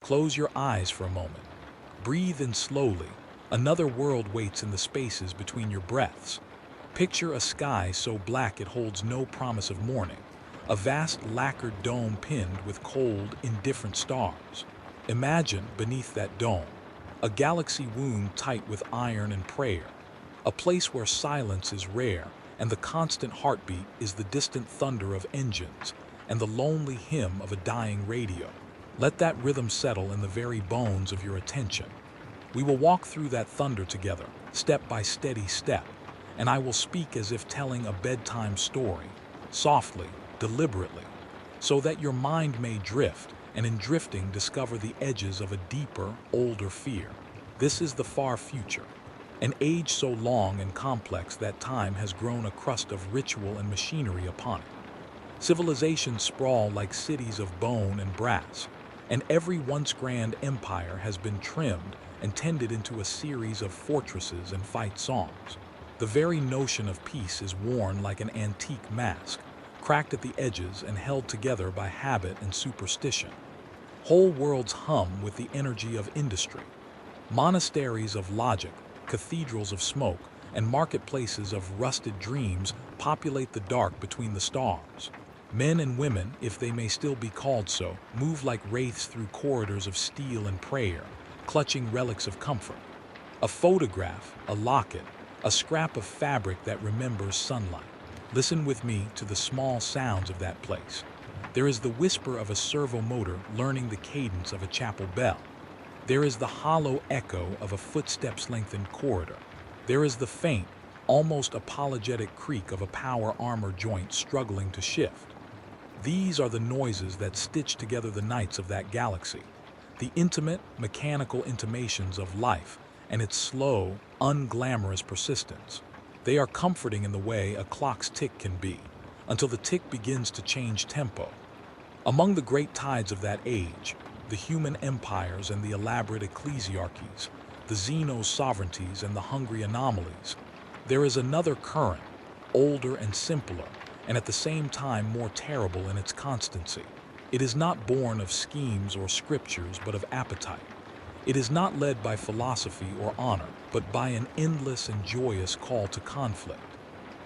Close your eyes for a moment. Breathe in slowly. Another world waits in the spaces between your breaths. Picture a sky so black it holds no promise of morning. A vast lacquered dome pinned with cold, indifferent stars. Imagine, beneath that dome, a galaxy wound tight with iron and prayer. A place where silence is rare, and the constant heartbeat is the distant thunder of engines, and the lonely hymn of a dying radio. Let that rhythm settle in the very bones of your attention. We will walk through that thunder together, step by steady step, and I will speak as if telling a bedtime story, softly, deliberately, so that your mind may drift, and in drifting discover the edges of a deeper, older fear. This is the far future, an age so long and complex that time has grown a crust of ritual and machinery upon it. Civilizations sprawl like cities of bone and brass, and every once grand empire has been trimmed and tended into a series of fortresses and fight songs. The very notion of peace is worn like an antique mask, cracked at the edges and held together by habit and superstition. Whole worlds hum with the energy of industry. Monasteries of logic, cathedrals of smoke, and marketplaces of rusted dreams populate the dark between the stars. Men and women, if they may still be called so, move like wraiths through corridors of steel and prayer, clutching relics of comfort. A photograph, a locket, a scrap of fabric that remembers sunlight. Listen with me to the small sounds of that place. There is the whisper of a servo motor learning the cadence of a chapel bell. There is the hollow echo of a footsteps-lengthened corridor. There is the faint, almost apologetic creak of a power armor joint struggling to shift. These are the noises that stitch together the nights of that galaxy, the intimate, mechanical intimations of life and its slow, unglamorous persistence. They are comforting in the way a clock's tick can be, until the tick begins to change tempo. Among the great tides of that age, the human empires and the elaborate ecclesiarchies, the Xenos sovereignties and the hungry anomalies, there is another current, older and simpler, and at the same time more terrible in its constancy. It is not born of schemes or scriptures, but of appetite. It is not led by philosophy or honor, but by an endless and joyous call to conflict.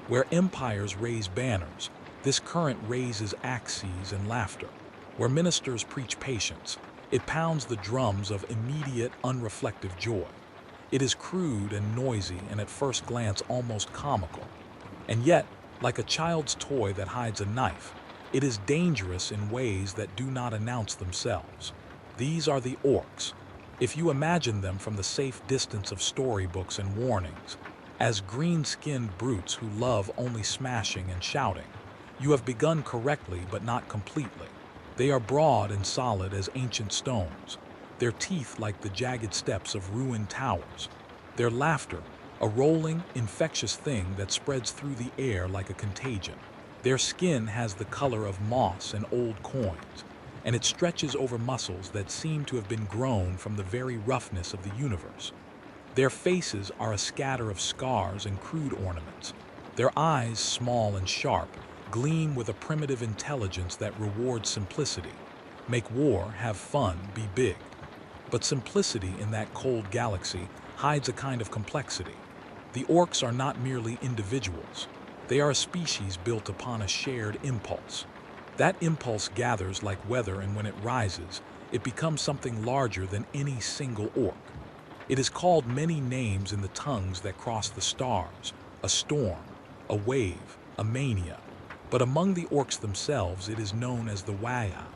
Where empires raise banners, this current raises axes and laughter. Where ministers preach patience, it pounds the drums of immediate, unreflective joy. It is crude and noisy and at first glance almost comical. And yet, like a child's toy that hides a knife, it is dangerous in ways that do not announce themselves. These are the orcs. If you imagine them from the safe distance of storybooks and warnings, as green-skinned brutes who love only smashing and shouting, you have begun correctly but not completely. They are broad and solid as ancient stones, their teeth like the jagged steps of ruined towers, their laughter a rolling, infectious thing that spreads through the air like a contagion. Their skin has the color of moss and old coins, and it stretches over muscles that seem to have been grown from the very roughness of the universe. Their faces are a scatter of scars and crude ornaments. Their eyes, small and sharp, gleam with a primitive intelligence that rewards simplicity. Make war, have fun, be big. But simplicity in that cold galaxy hides a kind of complexity. The orcs are not merely individuals. They are a species built upon a shared impulse. That impulse gathers like weather, and when it rises, it becomes something larger than any single orc. It is called many names in the tongues that cross the stars: a storm, a wave, a mania. But among the orcs themselves, it is known as the Wayag.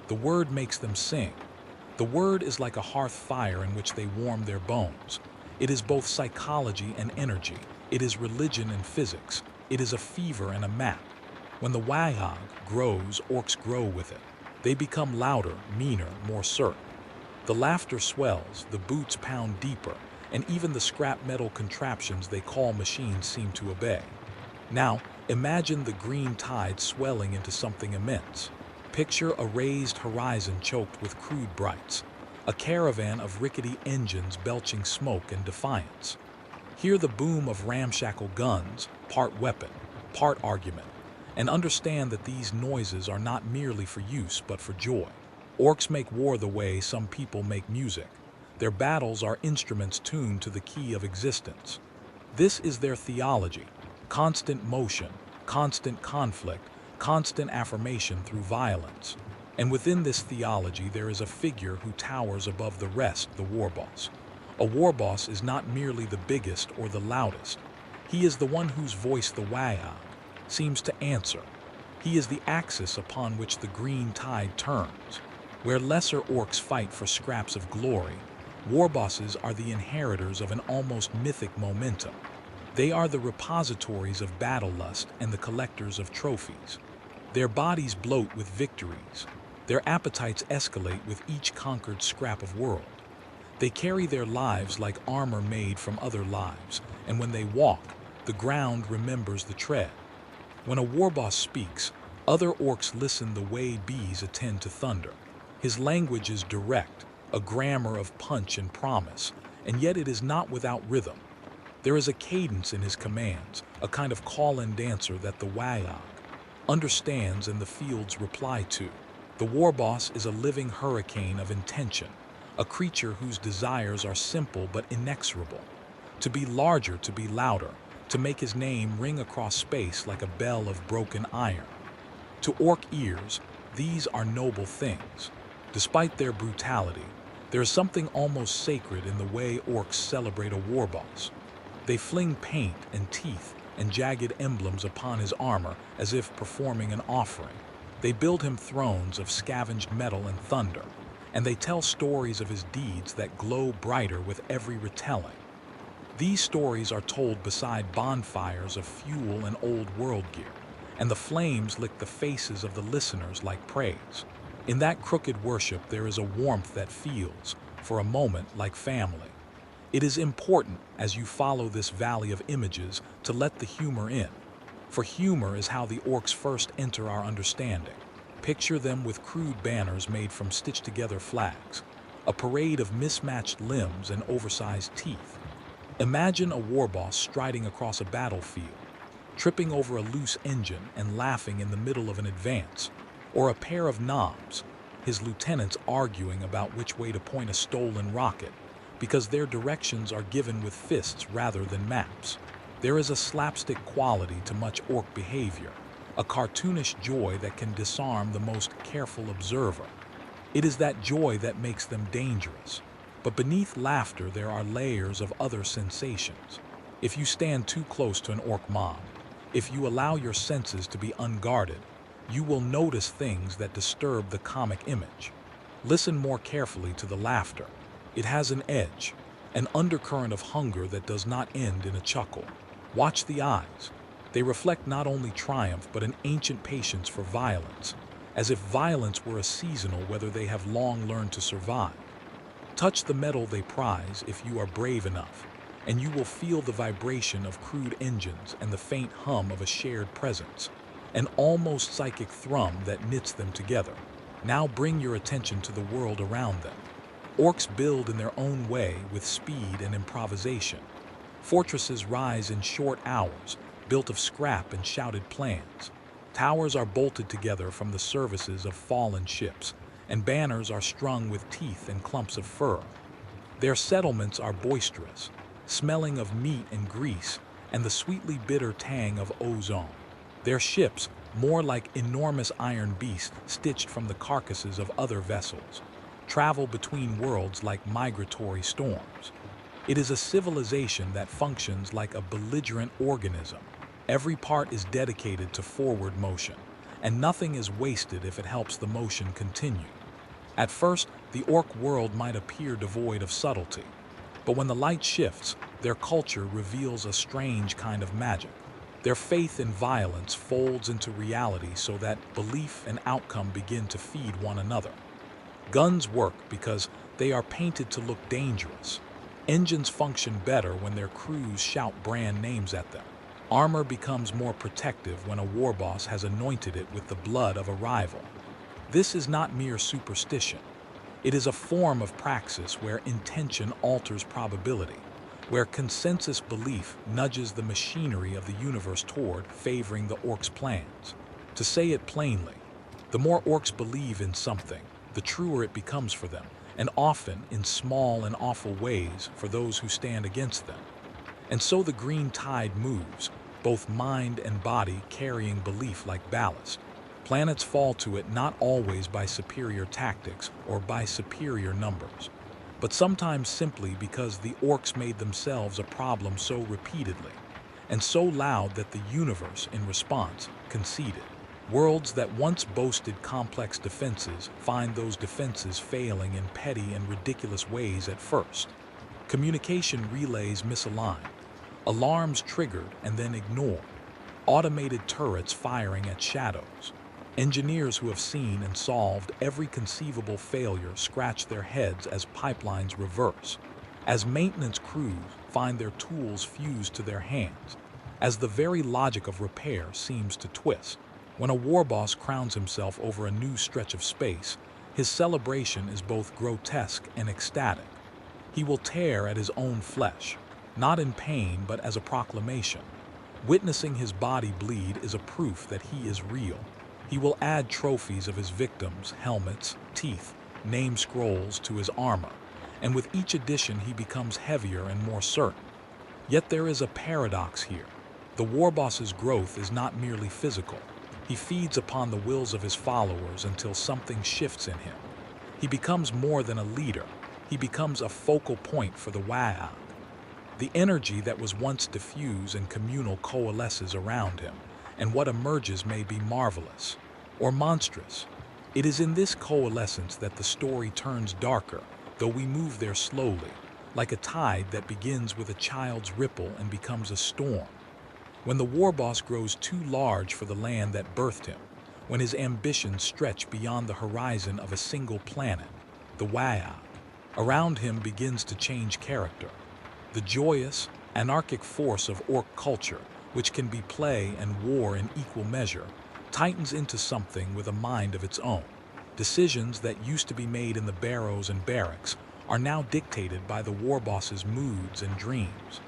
The word makes them sing. The word is like a hearth fire in which they warm their bones. It is both psychology and energy. It is religion and physics. It is a fever and a map. When the Wayag grows, orcs grow with it. They become louder, meaner, more certain. The laughter swells, the boots pound deeper, and even the scrap metal contraptions they call machines seem to obey. Now, imagine the green tide swelling into something immense. Picture a raised horizon choked with crude brights, a caravan of rickety engines belching smoke and defiance. Hear the boom of ramshackle guns, part weapon, part argument, and understand that these noises are not merely for use but for joy. Orcs make war the way some people make music. Their battles are instruments tuned to the key of existence. This is their theology: constant motion, constant conflict, constant affirmation through violence. And within this theology there is a figure who towers above the rest, the warboss. A warboss is not merely the biggest or the loudest. He is the one whose voice the Wayag seems to answer. He is the axis upon which the green tide turns. Where lesser orcs fight for scraps of glory, warbosses are the inheritors of an almost mythic momentum. They are the repositories of battle lust and the collectors of trophies. Their bodies bloat with victories. Their appetites escalate with each conquered scrap of world. They carry their lives like armor made from other lives, and when they walk, the ground remembers the tread. When a warboss speaks, other orcs listen the way bees attend to thunder. His language is direct, a grammar of punch and promise, and yet it is not without rhythm. There is a cadence in his commands, a kind of call-in dancer that the Wayag understands and the fields reply to. The warboss is a living hurricane of intention, a creature whose desires are simple but inexorable. To be larger, to be louder, to make his name ring across space like a bell of broken iron. To orc ears, these are noble things. Despite their brutality, there is something almost sacred in the way orcs celebrate a warboss. They fling paint and teeth and jagged emblems upon his armor as if performing an offering. They build him thrones of scavenged metal and thunder, and they tell stories of his deeds that glow brighter with every retelling. These stories are told beside bonfires of fuel and old world gear, and the flames lick the faces of the listeners like praise. In that crooked worship there is a warmth that feels, for a moment, like family. It is important, as you follow this valley of images, to let the humor in. For humor is how the orcs first enter our understanding. Picture them with crude banners made from stitched-together flags, a parade of mismatched limbs and oversized teeth. Imagine a warboss striding across a battlefield, tripping over a loose engine and laughing in the middle of an advance, or a pair of knobs, his lieutenants arguing about which way to point a stolen rocket, because their directions are given with fists rather than maps. There is a slapstick quality to much orc behavior, a cartoonish joy that can disarm the most careful observer. It is that joy that makes them dangerous. But beneath laughter there are layers of other sensations. If you stand too close to an orc mob, if you allow your senses to be unguarded, you will notice things that disturb the comic image. Listen more carefully to the laughter. It has an edge, an undercurrent of hunger that does not end in a chuckle. Watch the eyes. They reflect not only triumph but an ancient patience for violence, as if violence were a seasonal whether they have long learned to survive. Touch the metal they prize if you are brave enough, and you will feel the vibration of crude engines and the faint hum of a shared presence, an almost psychic thrum that knits them together. Now bring your attention to the world around them. Orcs build in their own way with speed and improvisation. Fortresses rise in short hours, built of scrap and shouted plans. Towers are bolted together from the services of fallen ships, and banners are strung with teeth and clumps of fur. Their settlements are boisterous, smelling of meat and grease and the sweetly bitter tang of ozone. Their ships, more like enormous iron beasts stitched from the carcasses of other vessels, travel between worlds like migratory storms. It is a civilization that functions like a belligerent organism. Every part is dedicated to forward motion, and nothing is wasted if it helps the motion continue. At first, the orc world might appear devoid of subtlety, but when the light shifts, their culture reveals a strange kind of magic. Their faith in violence folds into reality so that belief and outcome begin to feed one another. Guns work because they are painted to look dangerous. Engines function better when their crews shout brand names at them. Armor becomes more protective when a warboss has anointed it with the blood of a rival. This is not mere superstition. It is a form of praxis where intention alters probability, where consensus belief nudges the machinery of the universe toward favoring the orcs' plans. To say it plainly, the more orcs believe in something, the truer it becomes for them, and often in small and awful ways for those who stand against them. And so the green tide moves, both mind and body carrying belief like ballast. Planets fall to it not always by superior tactics or by superior numbers, but sometimes simply because the orcs made themselves a problem so repeatedly, and so loud that the universe, in response, conceded. Worlds that once boasted complex defenses find those defenses failing in petty and ridiculous ways at first. Communication relays misaligned, alarms triggered and then ignored, automated turrets firing at shadows. Engineers who have seen and solved every conceivable failure scratch their heads as pipelines reverse, as maintenance crews find their tools fused to their hands, as the very logic of repair seems to twist. When a warboss crowns himself over a new stretch of space, his celebration is both grotesque and ecstatic. He will tear at his own flesh, not in pain but as a proclamation. Witnessing his body bleed is a proof that he is real. He will add trophies of his victims, helmets, teeth, name scrolls to his armor, and with each addition he becomes heavier and more certain. Yet there is a paradox here. The warboss's growth is not merely physical. He feeds upon the wills of his followers until something shifts in him. He becomes more than a leader. He becomes a focal point for the Waag. The energy that was once diffuse and communal coalesces around him, and what emerges may be marvelous or monstrous. It is in this coalescence that the story turns darker, though we move there slowly, like a tide that begins with a child's ripple and becomes a storm. When the warboss grows too large for the land that birthed him, when his ambitions stretch beyond the horizon of a single planet, the Waag around him begins to change character. The joyous, anarchic force of orc culture, which can be play and war in equal measure, tightens into something with a mind of its own. Decisions that used to be made in the barrows and barracks are now dictated by the warboss's moods and dreams.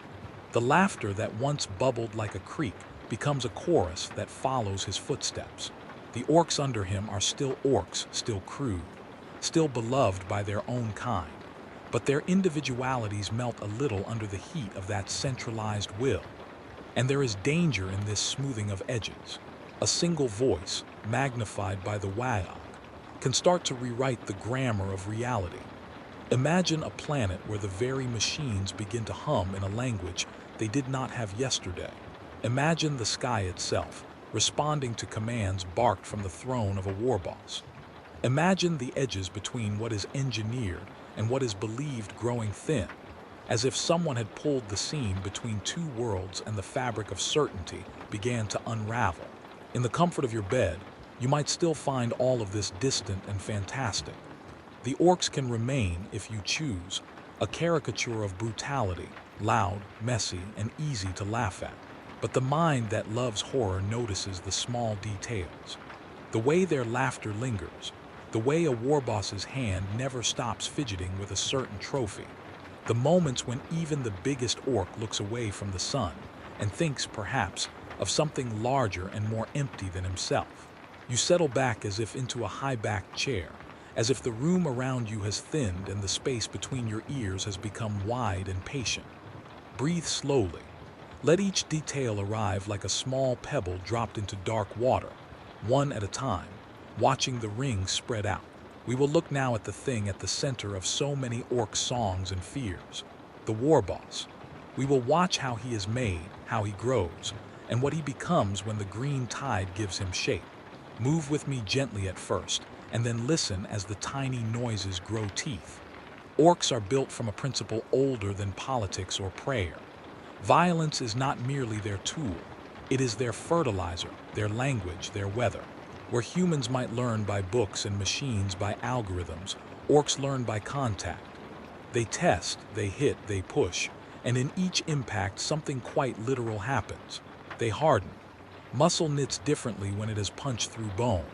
The laughter that once bubbled like a creek becomes a chorus that follows his footsteps. The orcs under him are still orcs, still crude, still beloved by their own kind, but their individualities melt a little under the heat of that centralized will. And there is danger in this smoothing of edges. A single voice, magnified by the Waag, can start to rewrite the grammar of reality. Imagine a planet where the very machines begin to hum in a language they did not have yesterday. Imagine the sky itself, responding to commands barked from the throne of a warboss. Imagine the edges between what is engineered and what is believed growing thin, as if someone had pulled the seam between two worlds and the fabric of certainty began to unravel. In the comfort of your bed, you might still find all of this distant and fantastic. The orcs can remain, if you choose, a caricature of brutality, loud, messy, and easy to laugh at. But the mind that loves horror notices the small details. The way their laughter lingers, the way a warboss's hand never stops fidgeting with a certain trophy, the moments when even the biggest orc looks away from the sun and thinks, perhaps, of something larger and more empty than himself. You settle back as if into a high-backed chair, as if the room around you has thinned and the space between your ears has become wide and patient. Breathe slowly. Let each detail arrive like a small pebble dropped into dark water, one at a time, watching the rings spread out. We will look now at the thing at the center of so many orc songs and fears, the warboss. We will watch how he is made, how he grows, and what he becomes when the green tide gives him shape. Move with me gently at first, and then listen as the tiny noises grow teeth. Orcs are built from a principle older than politics or prayer. Violence is not merely their tool, it is their fertilizer, their language, their weather. Where humans might learn by books and machines by algorithms, orcs learn by contact. They test, they hit, they push, and in each impact something quite literal happens. They harden. Muscle knits differently when it has punched through bone.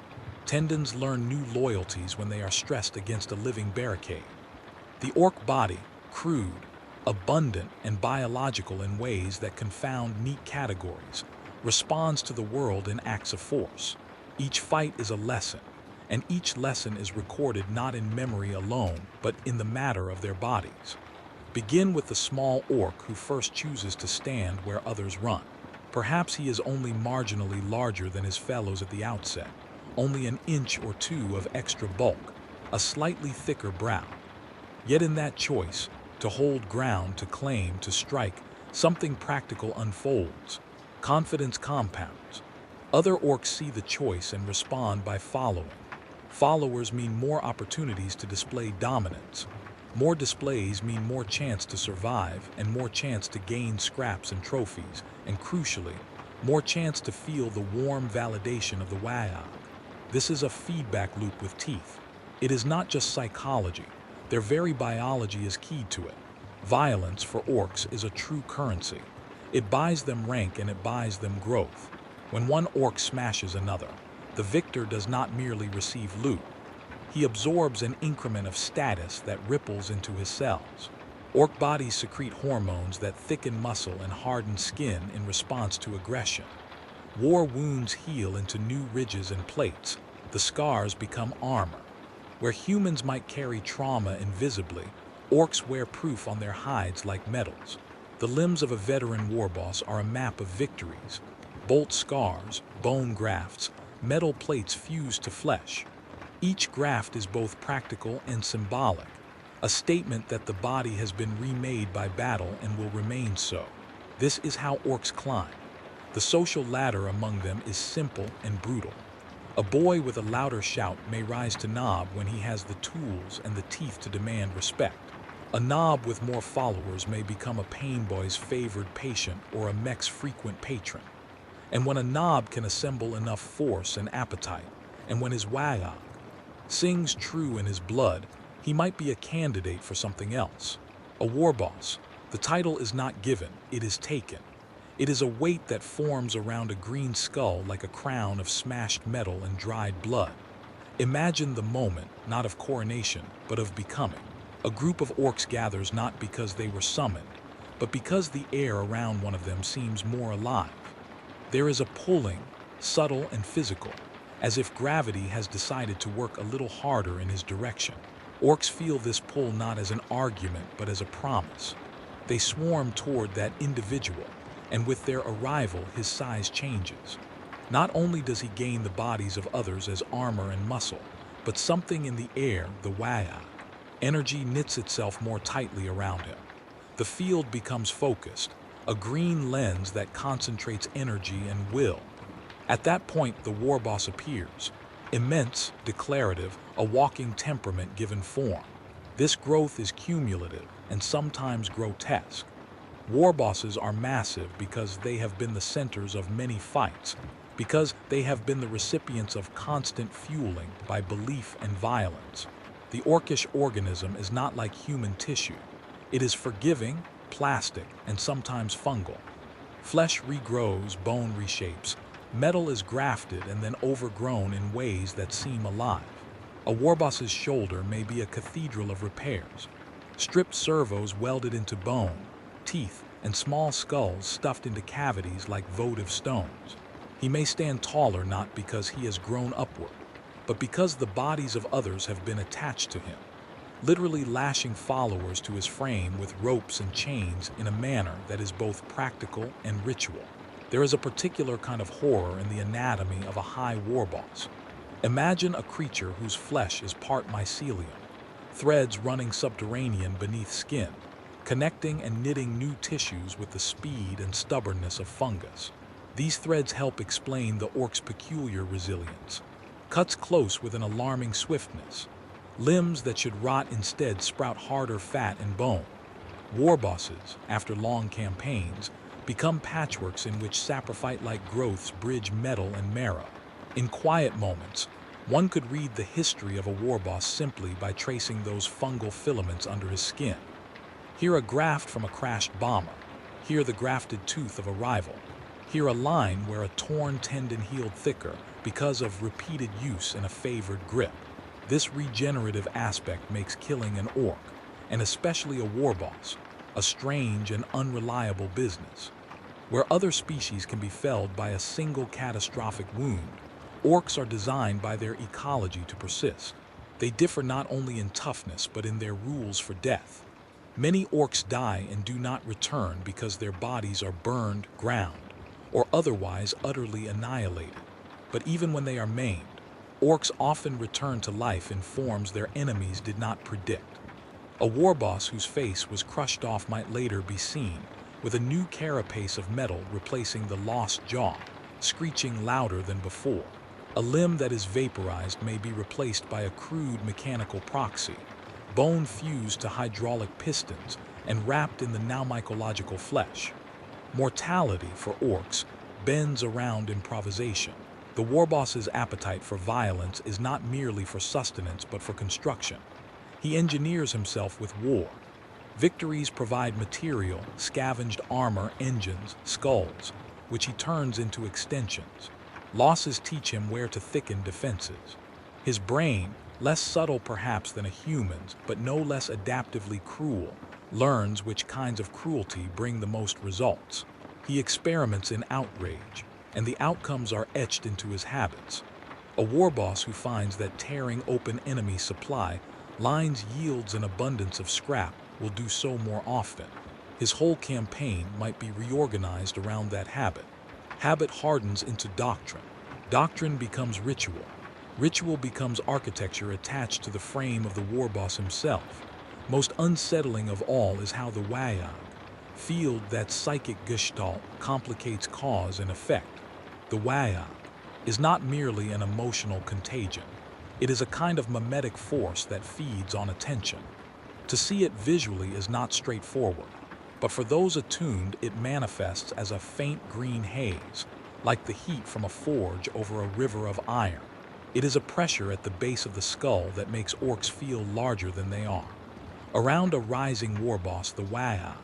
Tendons learn new loyalties when they are stressed against a living barricade. The orc body, crude, abundant, and biological in ways that confound neat categories, responds to the world in acts of force. Each fight is a lesson. and each lesson is recorded not in memory alone, but in the matter of their bodies. Begin with the small orc who first chooses to stand where others run. Perhaps he is only marginally larger than his fellows at the outset, only an inch or two of extra bulk, a slightly thicker brow. Yet in that choice, to hold ground, to claim, to strike, something practical unfolds. Confidence compounds. Other orcs see the choice and respond by following. Followers mean more opportunities to display dominance. More displays mean more chance to survive and more chance to gain scraps and trophies, and crucially, more chance to feel the warm validation of the wayag. This is a feedback loop with teeth. It is not just psychology. Their very biology is keyed to it. Violence, for orcs, is a true currency. It buys them rank and it buys them growth. When one orc smashes another, the victor does not merely receive loot. He absorbs an increment of status that ripples into his cells. Orc bodies secrete hormones that thicken muscle and harden skin in response to aggression. War wounds heal into new ridges and plates. The scars become armor. Where humans might carry trauma invisibly, orcs wear proof on their hides like medals. The limbs of a veteran warboss are a map of victories. Bolt scars, bone grafts, metal plates fused to flesh. Each graft is both practical and symbolic, a statement that the body has been remade by battle and will remain so. This is how orcs climb. The social ladder among them is simple and brutal. A boy with a louder shout may rise to Nob when he has the tools and the teeth to demand respect. A Nob with more followers may become a Painboy's favored patient or a mech's frequent patron. And when a Nob can assemble enough force and appetite, and when his wayag sings true in his blood, he might be a candidate for something else. A warboss. The title is not given, it is taken. It is a weight that forms around a green skull like a crown of smashed metal and dried blood. Imagine the moment, not of coronation, but of becoming. A group of orcs gathers not because they were summoned, but because the air around one of them seems more alive. There is a pulling, subtle and physical, as if gravity has decided to work a little harder in his direction. Orcs feel this pull not as an argument, but as a promise. They swarm toward that individual, and with their arrival, his size changes. Not only does he gain the bodies of others as armor and muscle, but something in the air, the wayag. Energy knits itself more tightly around him. The field becomes focused, a green lens that concentrates energy and will. At that point, the warboss appears. Immense, declarative, a walking temperament given form. This growth is cumulative and sometimes grotesque. Warbosses are massive because they have been the centers of many fights, because they have been the recipients of constant fueling by belief and violence. The orcish organism is not like human tissue. It is forgiving, plastic, and sometimes fungal. Flesh regrows, bone reshapes. Metal is grafted and then overgrown in ways that seem alive. A warboss's shoulder may be a cathedral of repairs. Stripped servos welded into bone, teeth, and small skulls stuffed into cavities like votive stones. He may stand taller not because he has grown upward, but because the bodies of others have been attached to him, literally lashing followers to his frame with ropes and chains in a manner that is both practical and ritual. There is a particular kind of horror in the anatomy of a high warboss. Imagine a creature whose flesh is part mycelium, threads running subterranean beneath skin, connecting and knitting new tissues with the speed and stubbornness of fungus. These threads help explain the orc's peculiar resilience. Cuts close with an alarming swiftness. Limbs that should rot instead sprout harder fat and bone. Warbosses, after long campaigns, become patchworks in which saprophyte-like growths bridge metal and marrow. In quiet moments, one could read the history of a warboss simply by tracing those fungal filaments under his skin. Here a graft from a crashed bomber. Here the grafted tooth of a rival. Here a line where a torn tendon healed thicker because of repeated use in a favored grip. This regenerative aspect makes killing an orc, and especially a warboss, a strange and unreliable business. Where other species can be felled by a single catastrophic wound, Orcs are designed by their ecology to persist. They differ not only in toughness but in their rules for death. Many orcs die and do not return because their bodies are burned, ground, or otherwise utterly annihilated. But even when they are maimed, orcs often return to life in forms their enemies did not predict. A warboss whose face was crushed off might later be seen, with a new carapace of metal replacing the lost jaw, screeching louder than before. A limb that is vaporized may be replaced by a crude mechanical proxy, bone fused to hydraulic pistons and wrapped in the now mycological flesh. Mortality for orcs bends around improvisation. The warboss's appetite for violence is not merely for sustenance but for construction. He engineers himself with war. Victories provide material, scavenged armor, engines, skulls, which he turns into extensions. Losses teach him where to thicken defenses. His brain, less subtle perhaps than a human's, but no less adaptively cruel, learns which kinds of cruelty bring the most results. He experiments in outrage, and the outcomes are etched into his habits. A warboss who finds that tearing open enemy supply lines yields an abundance of scrap will do so more often. His whole campaign might be reorganized around that habit. Habit hardens into doctrine. Doctrine becomes ritual. Ritual becomes architecture attached to the frame of the warboss himself. Most unsettling of all is how the Wayag field, that psychic gestalt, complicates cause and effect. The Wayag is not merely an emotional contagion. It is a kind of mimetic force that feeds on attention. To see it visually is not straightforward, but for those attuned it manifests as a faint green haze, like the heat from a forge over a river of iron. It is a pressure at the base of the skull that makes orcs feel larger than they are. Around a rising warboss, the Wayag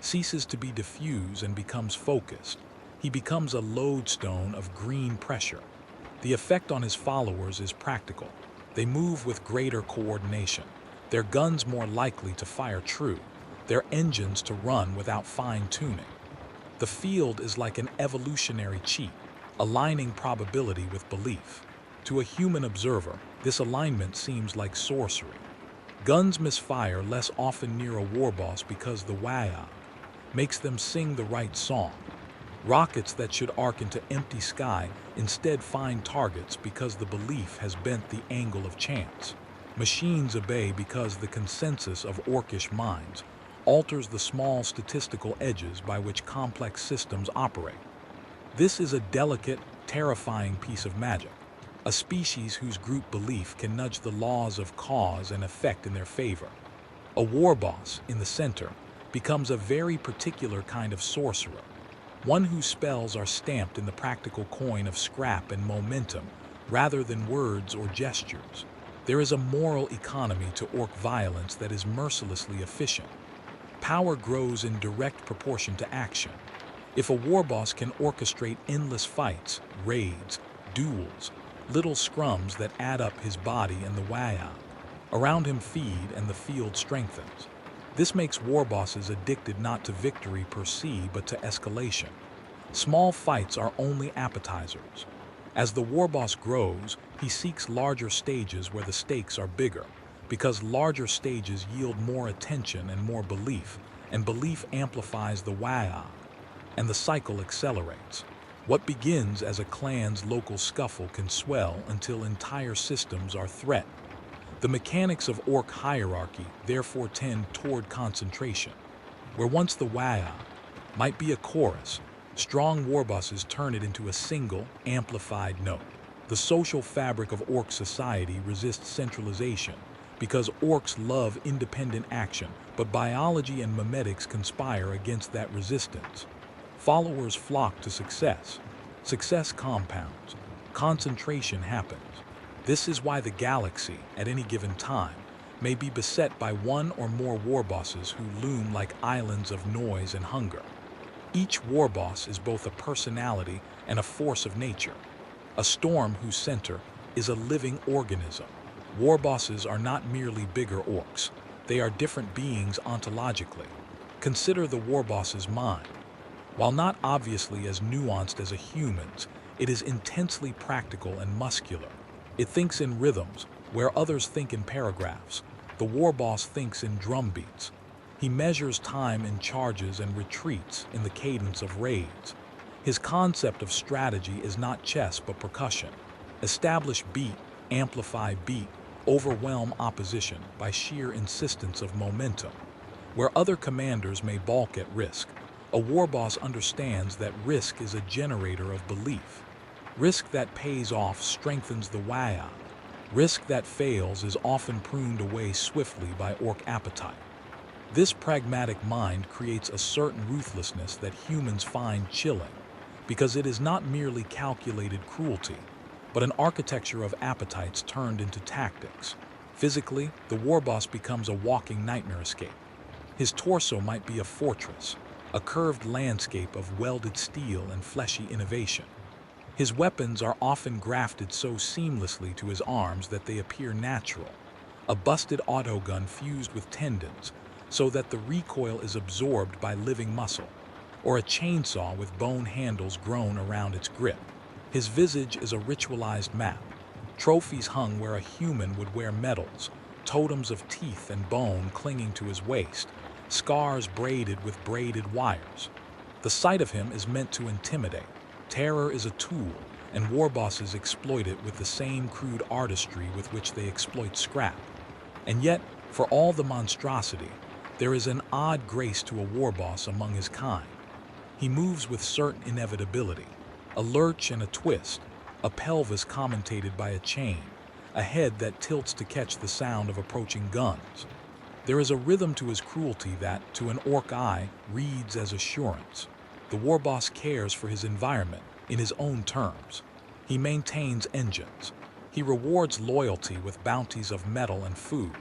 ceases to be diffuse and becomes focused. He becomes a lodestone of green pressure. The effect on his followers is practical. They move with greater coordination, their guns more likely to fire true, their engines to run without fine-tuning. The field is like an evolutionary cheat, aligning probability with belief. To a human observer, this alignment seems like sorcery. Guns misfire less often near a warboss because the Wayag makes them sing the right song. Rockets that should arc into empty sky instead find targets because the belief has bent the angle of chance. Machines obey because the consensus of orcish minds alters the small statistical edges by which complex systems operate. This is a delicate, terrifying piece of magic, a species whose group belief can nudge the laws of cause and effect in their favor. A warboss, in the center, becomes a very particular kind of sorcerer, one whose spells are stamped in the practical coin of scrap and momentum rather than words or gestures. There is a moral economy to orc violence that is mercilessly efficient. Power grows in direct proportion to action. If a warboss can orchestrate endless fights, raids, duels, little scrums that add up, his body and the Wayag around him feed and the field strengthens. This makes warbosses addicted not to victory per se but to escalation. Small fights are only appetizers. As the warboss grows, he seeks larger stages where the stakes are bigger, because larger stages yield more attention and more belief, and belief amplifies the Wayag, and the cycle accelerates. What begins as a clan's local scuffle can swell until entire systems are threatened. The mechanics of orc hierarchy therefore tend toward concentration. Where once the Wayag might be a chorus, strong warbosses turn it into a single, amplified note. The social fabric of orc society resists centralization because orcs love independent action, but biology and memetics conspire against that resistance. Followers flock to success. Success compounds. Concentration happens. This is why the galaxy, at any given time, may be beset by one or more warbosses who loom like islands of noise and hunger. Each warboss is both a personality and a force of nature, a storm whose center is a living organism. Warbosses are not merely bigger orcs. They are different beings ontologically. Consider the warboss's mind. While not obviously as nuanced as a human's, It is intensely practical and muscular. It thinks in rhythms, where others think in paragraphs. The warboss thinks in drum beats. He measures time in charges and retreats in the cadence of raids. His concept of strategy is not chess but percussion. Establish beat, amplify beat, overwhelm opposition by sheer insistence of momentum. Where other commanders may balk at risk, a warboss understands that risk is a generator of belief. Risk that pays off strengthens the waya. Risk that fails is often pruned away swiftly by orc appetite. This pragmatic mind creates a certain ruthlessness that humans find chilling, because it is not merely calculated cruelty, but an architecture of appetites turned into tactics. Physically, the warboss becomes a walking nightmare escape. His torso might be a fortress, a curved landscape of welded steel and fleshy innovation. His weapons are often grafted so seamlessly to his arms that they appear natural, a busted autogun fused with tendons so that the recoil is absorbed by living muscle, or a chainsaw with bone handles grown around its grip. His visage is a ritualized map, trophies hung where a human would wear medals, totems of teeth and bone clinging to his waist, scars braided with braided wires. The sight of him is meant to intimidate. Terror is a tool, and warbosses exploit it with the same crude artistry with which they exploit scrap. And yet, for all the monstrosity, there is an odd grace to a warboss among his kind. He moves with certain inevitability, a lurch and a twist, a pelvis commentated by a chain, a head that tilts to catch the sound of approaching guns. There is a rhythm to his cruelty that, to an orc eye, reads as assurance. The warboss cares for his environment in his own terms. He maintains engines. He rewards loyalty with bounties of metal and food,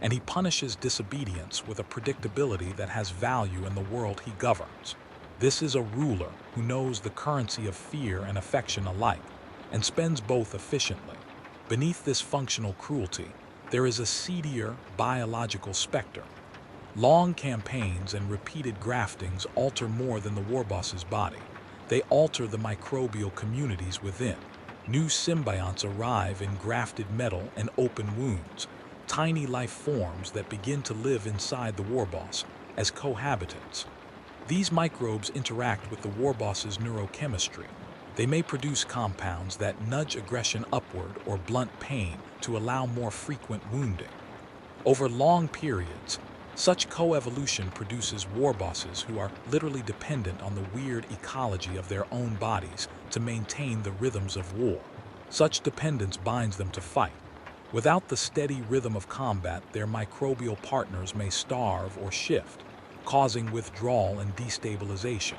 and he punishes disobedience with a predictability that has value in the world he governs. This is a ruler who knows the currency of fear and affection alike, and spends both efficiently. Beneath this functional cruelty, there is a seedier biological specter. Long campaigns and repeated graftings alter more than the warboss's body. They alter the microbial communities within. New symbionts arrive in grafted metal and open wounds, tiny life forms that begin to live inside the warboss as cohabitants. These microbes interact with the warboss's neurochemistry. They may produce compounds that nudge aggression upward or blunt pain to allow more frequent wounding. Over long periods, such coevolution produces warbosses who are literally dependent on the weird ecology of their own bodies to maintain the rhythms of war. Such dependence binds them to fight. Without the steady rhythm of combat, their microbial partners may starve or shift, causing withdrawal and destabilization.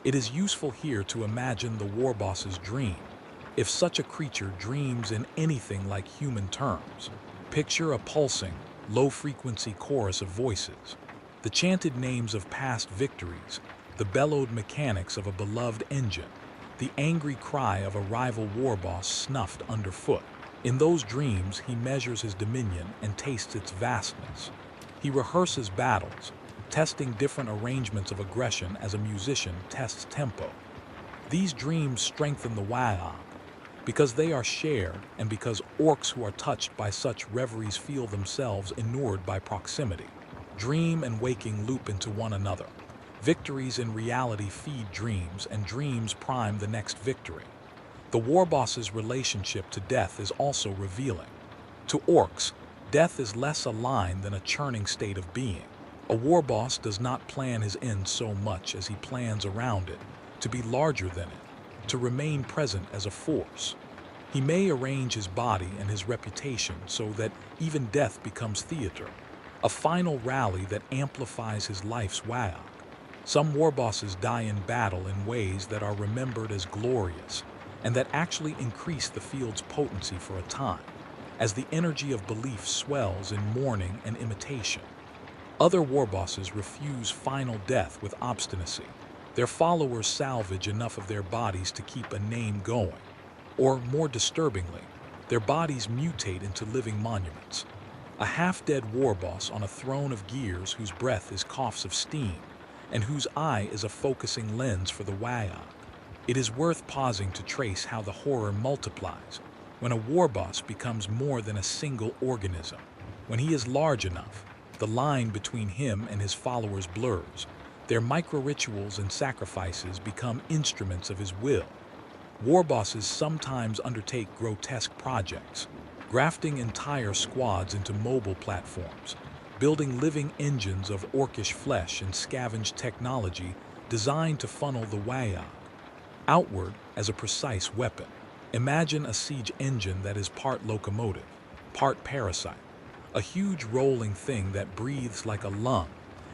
It is useful here to imagine the warboss's dream, if such a creature dreams in anything like human terms. Picture a pulsing, low-frequency chorus of voices, the chanted names of past victories, the bellowed mechanics of a beloved engine, the angry cry of a rival warboss snuffed underfoot. In those dreams, he measures his dominion and tastes its vastness. He rehearses battles, testing different arrangements of aggression as a musician tests tempo. These dreams strengthen the wa'ag, because they are shared and because orcs who are touched by such reveries feel themselves inured by proximity. Dream and waking loop into one another. Victories in reality feed dreams, and dreams prime the next victory. The warboss's relationship to death is also revealing. To orcs, death is less a line than a churning state of being. A warboss does not plan his end so much as he plans around it, to be larger than it, to remain present as a force. He may arrange his body and his reputation so that even death becomes theater, a final rally that amplifies his life's wa'ag. Some warbosses die in battle in ways that are remembered as glorious, and that actually increase the field's potency for a time, as the energy of belief swells in mourning and imitation. Other warbosses refuse final death with obstinacy. Their followers salvage enough of their bodies to keep a name going. Or, more disturbingly, their bodies mutate into living monuments. A half-dead warboss on a throne of gears whose breath is coughs of steam, and whose eye is a focusing lens for the wa'ag. It is worth pausing to trace how the horror multiplies when a warboss becomes more than a single organism. When he is large enough, the line between him and his followers blurs. Their micro-rituals and sacrifices become instruments of his will. Warbosses sometimes undertake grotesque projects, grafting entire squads into mobile platforms, building living engines of orcish flesh and scavenged technology designed to funnel the Wayag outward as a precise weapon. Imagine a siege engine that is part locomotive, part parasite, a huge rolling thing that breathes like a lung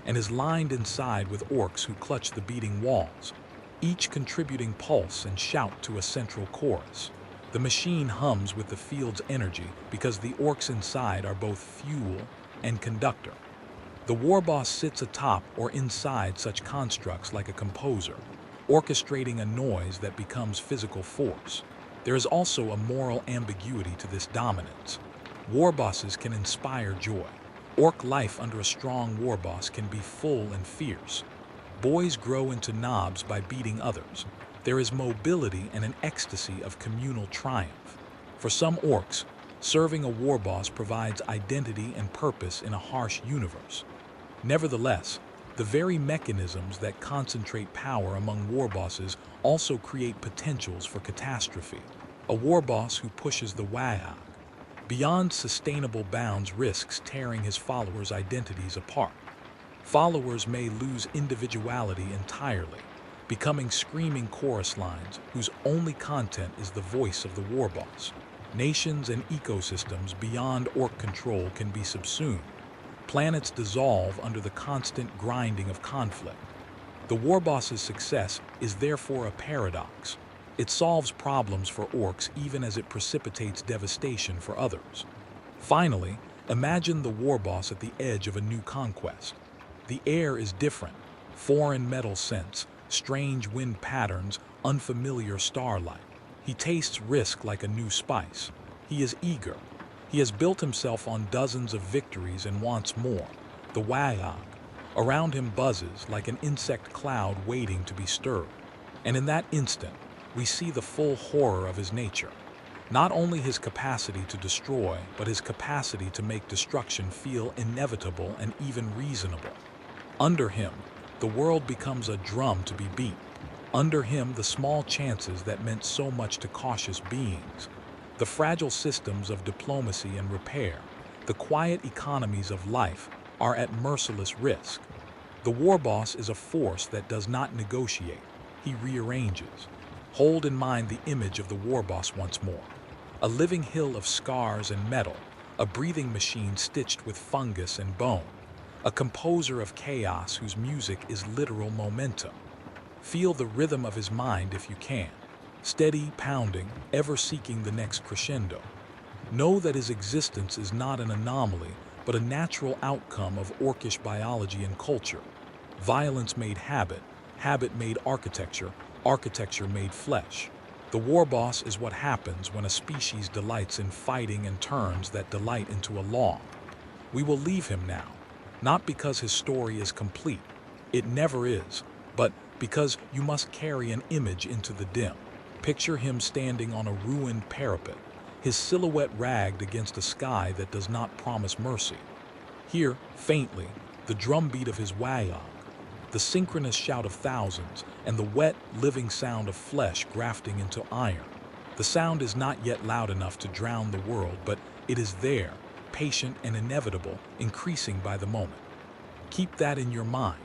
and is lined inside with orcs who clutch the beating walls, each contributing pulse and shout to a central chorus. The machine hums with the field's energy because the orcs inside are both fuel and conductor. The warboss sits atop or inside such constructs like a composer, orchestrating a noise that becomes physical force. There is also a moral ambiguity to this dominance. Warbosses can inspire joy. Orc life under a strong warboss can be full and fierce. Boys grow into knobs by beating others. There is mobility and an ecstasy of communal triumph. For some orcs, serving a warboss provides identity and purpose in a harsh universe. Nevertheless, the very mechanisms that concentrate power among warbosses also create potentials for catastrophe. A warboss who pushes the Wayag beyond sustainable bounds risks tearing his followers' identities apart. Followers may lose individuality entirely, becoming screaming chorus lines whose only content is the voice of the warboss. Nations and ecosystems beyond orc control can be subsumed. Planets dissolve under the constant grinding of conflict. The warboss's success is therefore a paradox. It solves problems for orcs even as it precipitates devastation for others. Finally, imagine the warboss at the edge of a new conquest. The air is different. Foreign metal scents, strange wind patterns, unfamiliar starlight. He tastes risk like a new spice. He is eager. He has built himself on dozens of victories and wants more. The Wayag around him buzzes like an insect cloud waiting to be stirred. And in that instant, we see the full horror of his nature. Not only his capacity to destroy, but his capacity to make destruction feel inevitable and even reasonable. Under him, the world becomes a drum to be beat. Under him, the small chances that meant so much to cautious beings, the fragile systems of diplomacy and repair, the quiet economies of life are at merciless risk. The warboss is a force that does not negotiate. He rearranges. Hold in mind the image of the warboss once more. A living hill of scars and metal, a breathing machine stitched with fungus and bone, a composer of chaos whose music is literal momentum. Feel the rhythm of his mind if you can. Steady pounding, ever seeking the next crescendo. Know that his existence is not an anomaly, but a natural outcome of orcish biology and culture. Violence made habit, habit made architecture, architecture made flesh. The warboss is what happens when a species delights in fighting and turns that delight into a law. We will leave him now, not because his story is complete. It never is, but because you must carry an image into the dim. Picture him standing on a ruined parapet, his silhouette ragged against a sky that does not promise mercy. Hear, faintly, the drumbeat of his Wayag, the synchronous shout of thousands, and the wet, living sound of flesh grafting into iron. The sound is not yet loud enough to drown the world, but it is there, patient and inevitable, increasing by the moment. Keep that in your mind.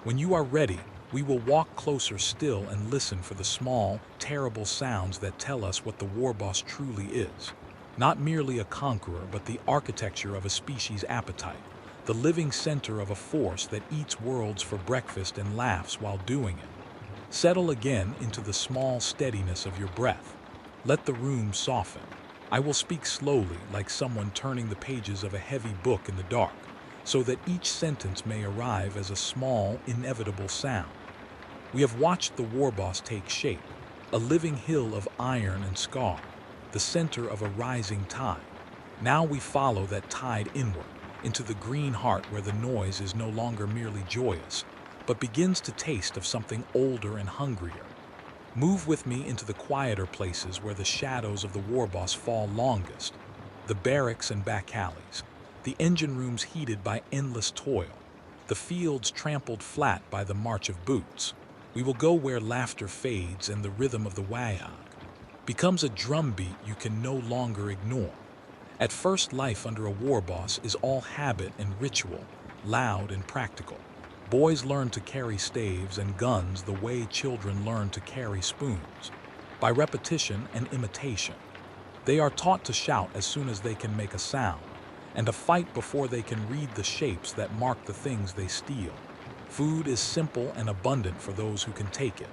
When you are ready, we will walk closer still and listen for the small, terrible sounds that tell us what the warboss truly is. Not merely a conqueror, but the architecture of a species' appetite, the living center of a force that eats worlds for breakfast and laughs while doing it. Settle again into the small steadiness of your breath. Let the room soften. I will speak slowly, like someone turning the pages of a heavy book in the dark, so that each sentence may arrive as a small, inevitable sound. We have watched the warboss take shape, a living hill of iron and scar, the center of a rising tide. Now we follow that tide inward, into the green heart where the noise is no longer merely joyous, but begins to taste of something older and hungrier. Move with me into the quieter places where the shadows of the warboss fall longest, the barracks and back alleys, the engine rooms heated by endless toil, the fields trampled flat by the march of boots. We will go where laughter fades and the rhythm of the wayag becomes a drumbeat you can no longer ignore. At first, life under a warboss is all habit and ritual, loud and practical. Boys learn to carry staves and guns the way children learn to carry spoons, by repetition and imitation. They are taught to shout as soon as they can make a sound, and to fight before they can read the shapes that mark the things they steal. Food is simple and abundant for those who can take it.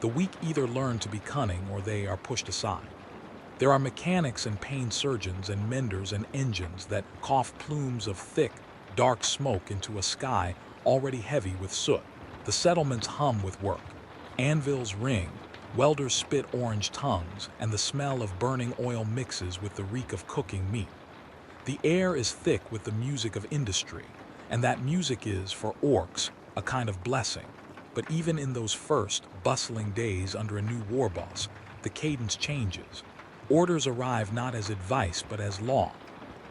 The weak either learn to be cunning or they are pushed aside. There are mechanics and pain surgeons and menders and engines that cough plumes of thick, dark smoke into a sky already heavy with soot. The settlements hum with work. Anvils ring, welders spit orange tongues, and the smell of burning oil mixes with the reek of cooking meat. The air is thick with the music of industry, and that music is, for orcs, a kind of blessing. But even in those first, bustling days under a new warboss, the cadence changes. Orders arrive not as advice but as law.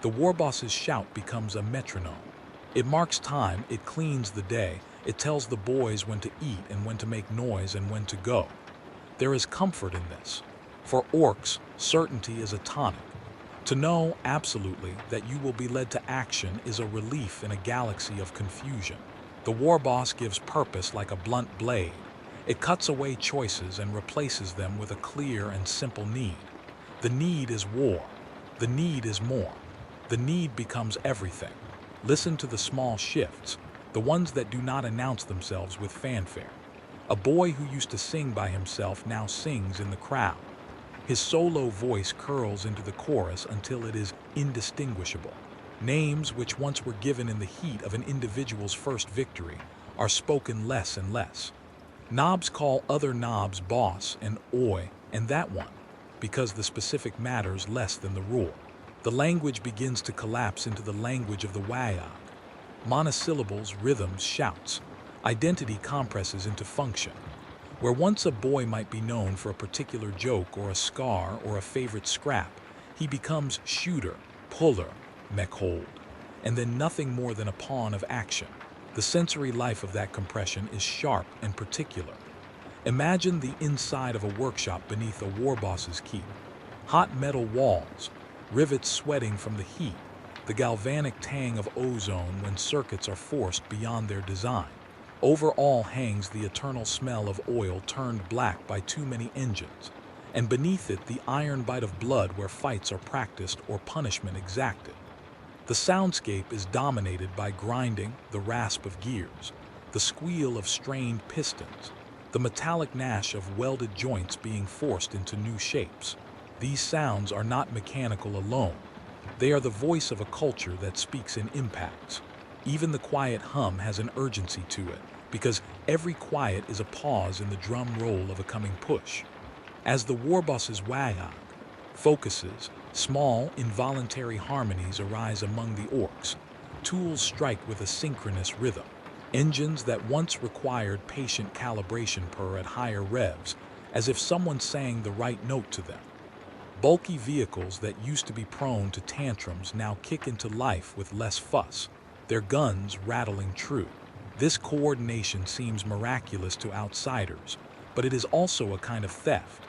The warboss's shout becomes a metronome. It marks time, it cleans the day, it tells the boys when to eat and when to make noise and when to go. There is comfort in this. For orcs, certainty is a tonic. To know, absolutely, that you will be led to action is a relief in a galaxy of confusion. The warboss gives purpose like a blunt blade. It cuts away choices and replaces them with a clear and simple need. The need is war. The need is more. The need becomes everything. Listen to the small shifts, the ones that do not announce themselves with fanfare. A boy who used to sing by himself now sings in the crowd. His solo voice curls into the chorus until it is indistinguishable. Names which once were given in the heat of an individual's first victory are spoken less and less. Knobs call other knobs boss and oi and that one, because the specific matters less than the rule. The language begins to collapse into the language of the wayag. Monosyllables, rhythms, shouts. Identity compresses into function. Where once a boy might be known for a particular joke or a scar or a favorite scrap, he becomes shooter, puller, mech-hold, and then nothing more than a pawn of action. The sensory life of that compression is sharp and particular. Imagine the inside of a workshop beneath a warboss's keep. Hot metal walls, rivets sweating from the heat, the galvanic tang of ozone when circuits are forced beyond their design. Over all hangs the eternal smell of oil turned black by too many engines, and beneath it the iron bite of blood where fights are practiced or punishment exacted. The soundscape is dominated by grinding, the rasp of gears, the squeal of strained pistons, the metallic gnash of welded joints being forced into new shapes. These sounds are not mechanical alone. They are the voice of a culture that speaks in impacts. Even the quiet hum has an urgency to it, because every quiet is a pause in the drum roll of a coming push. As the warboss's wayag focuses, small, involuntary harmonies arise among the orcs. Tools strike with a synchronous rhythm. Engines that once required patient calibration purr at higher revs, as if someone sang the right note to them. Bulky vehicles that used to be prone to tantrums now kick into life with less fuss, their guns rattling true. This coordination seems miraculous to outsiders, but it is also a kind of theft.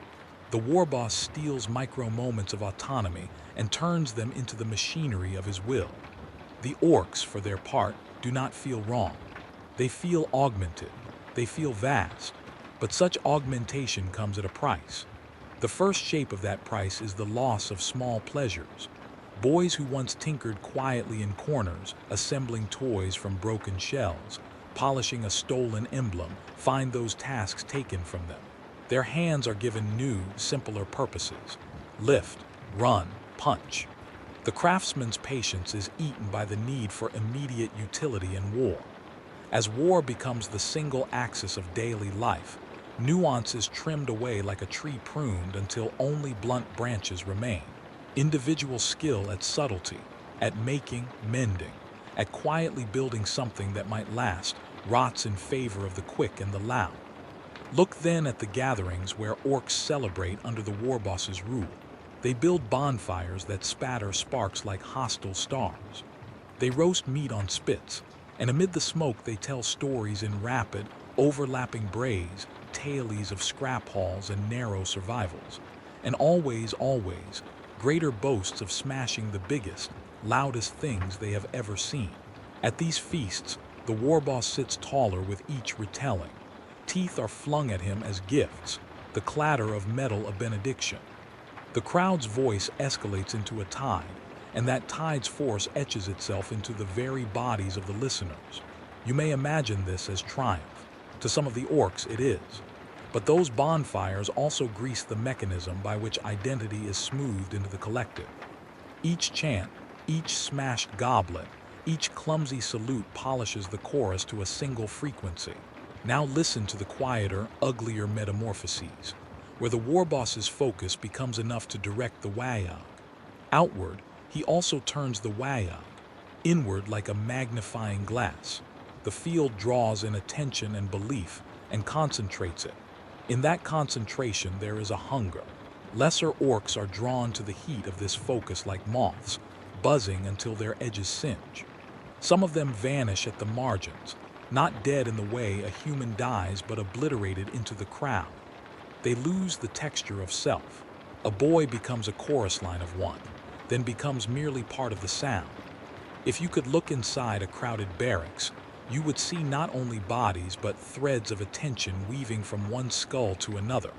The warboss steals micro moments of autonomy and turns them into the machinery of his will. The orcs, for their part, do not feel wrong. They feel augmented. They feel vast. But such augmentation comes at a price. The first shape of that price is the loss of small pleasures. Boys who once tinkered quietly in corners, assembling toys from broken shells, polishing a stolen emblem, find those tasks taken from them. Their hands are given new, simpler purposes. Lift, run, punch. The craftsman's patience is eaten by the need for immediate utility in war. As war becomes the single axis of daily life, nuance is trimmed away like a tree pruned until only blunt branches remain. Individual skill at subtlety, at making, mending, at quietly building something that might last, rots in favor of the quick and the loud. Look then at the gatherings where orcs celebrate under the Warbosses' rule. They build bonfires that spatter sparks like hostile stars. They roast meat on spits, and amid the smoke they tell stories in rapid, overlapping brays, tales of scrap hauls and narrow survivals. And always, greater boasts of smashing the biggest, loudest things they have ever seen. At these feasts, the Warboss sits taller with each retelling. Teeth are flung at him as gifts, the clatter of metal a benediction. The crowd's voice escalates into a tide, and that tide's force etches itself into the very bodies of the listeners. You may imagine this as triumph. To some of the orcs it is. But those bonfires also grease the mechanism by which identity is smoothed into the collective. Each chant, each smashed goblet, each clumsy salute polishes the chorus to a single frequency. Now listen to the quieter, uglier metamorphoses, where the Warboss's focus becomes enough to direct the Wayag. Outward, he also turns the Wayag. Inward like a magnifying glass, the field draws in attention and belief and concentrates it. In that concentration there is a hunger. Lesser orcs are drawn to the heat of this focus like moths, buzzing until their edges singe. Some of them vanish at the margins, not dead in the way a human dies but obliterated into the crowd. They lose the texture of self. A boy becomes a chorus line of one, then becomes merely part of the sound. If you could look inside a crowded barracks, you would see not only bodies but threads of attention weaving from one skull to another,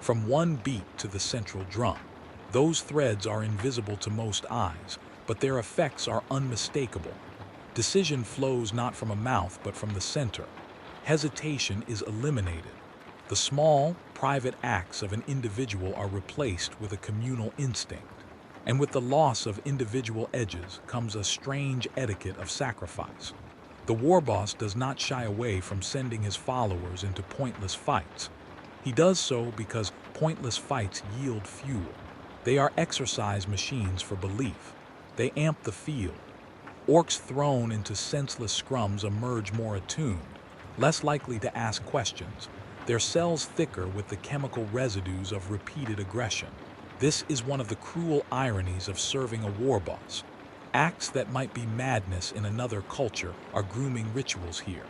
from one beat to the central drum. Those threads are invisible to most eyes, but their effects are unmistakable. Decision flows not from a mouth but from the center. Hesitation is eliminated. The small, private acts of an individual are replaced with a communal instinct. And with the loss of individual edges comes a strange etiquette of sacrifice. The Warboss does not shy away from sending his followers into pointless fights. He does so because pointless fights yield fuel. They are exercise machines for belief. They amp the field. Orcs thrown into senseless scrums emerge more attuned, less likely to ask questions, their cells thicker with the chemical residues of repeated aggression. This is one of the cruel ironies of serving a Warboss. Acts that might be madness in another culture are grooming rituals here.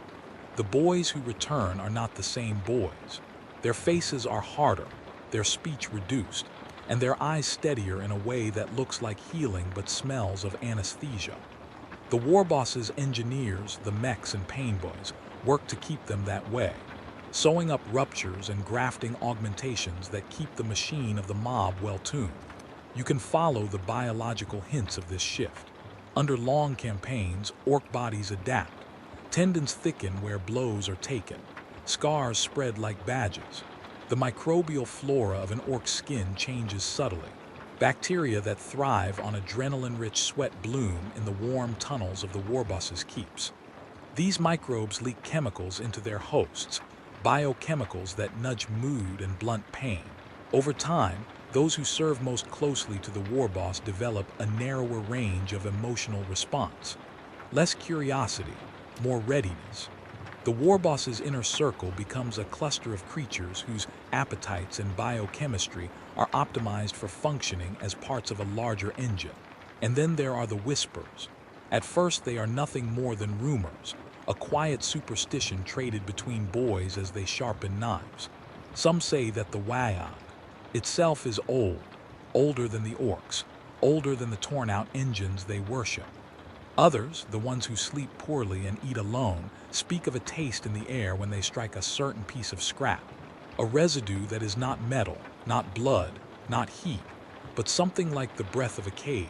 The boys who return are not the same boys. Their faces are harder, their speech reduced, and their eyes steadier in a way that looks like healing but smells of anesthesia. The Warboss's engineers, the mechs and pain boys, work to keep them that way, sewing up ruptures and grafting augmentations that keep the machine of the mob well-tuned. You can follow the biological hints of this shift. Under long campaigns, orc bodies adapt. Tendons thicken where blows are taken. Scars spread like badges. The microbial flora of an orc's skin changes subtly. Bacteria that thrive on adrenaline-rich sweat bloom in the warm tunnels of the Warboss's keeps. These microbes leak chemicals into their hosts, biochemicals that nudge mood and blunt pain. Over time, those who serve most closely to the Warboss develop a narrower range of emotional response. Less curiosity, more readiness. The Warboss's inner circle becomes a cluster of creatures whose appetites and biochemistry are optimized for functioning as parts of a larger engine. And then there are the whispers. At first they are nothing more than rumors, a quiet superstition traded between boys as they sharpen knives. Some say that the Wayag itself is old, older than the orcs, older than the torn-out engines they worship. Others, the ones who sleep poorly and eat alone, speak of a taste in the air when they strike a certain piece of scrap, a residue that is not metal, not blood, not heat, but something like the breath of a cave.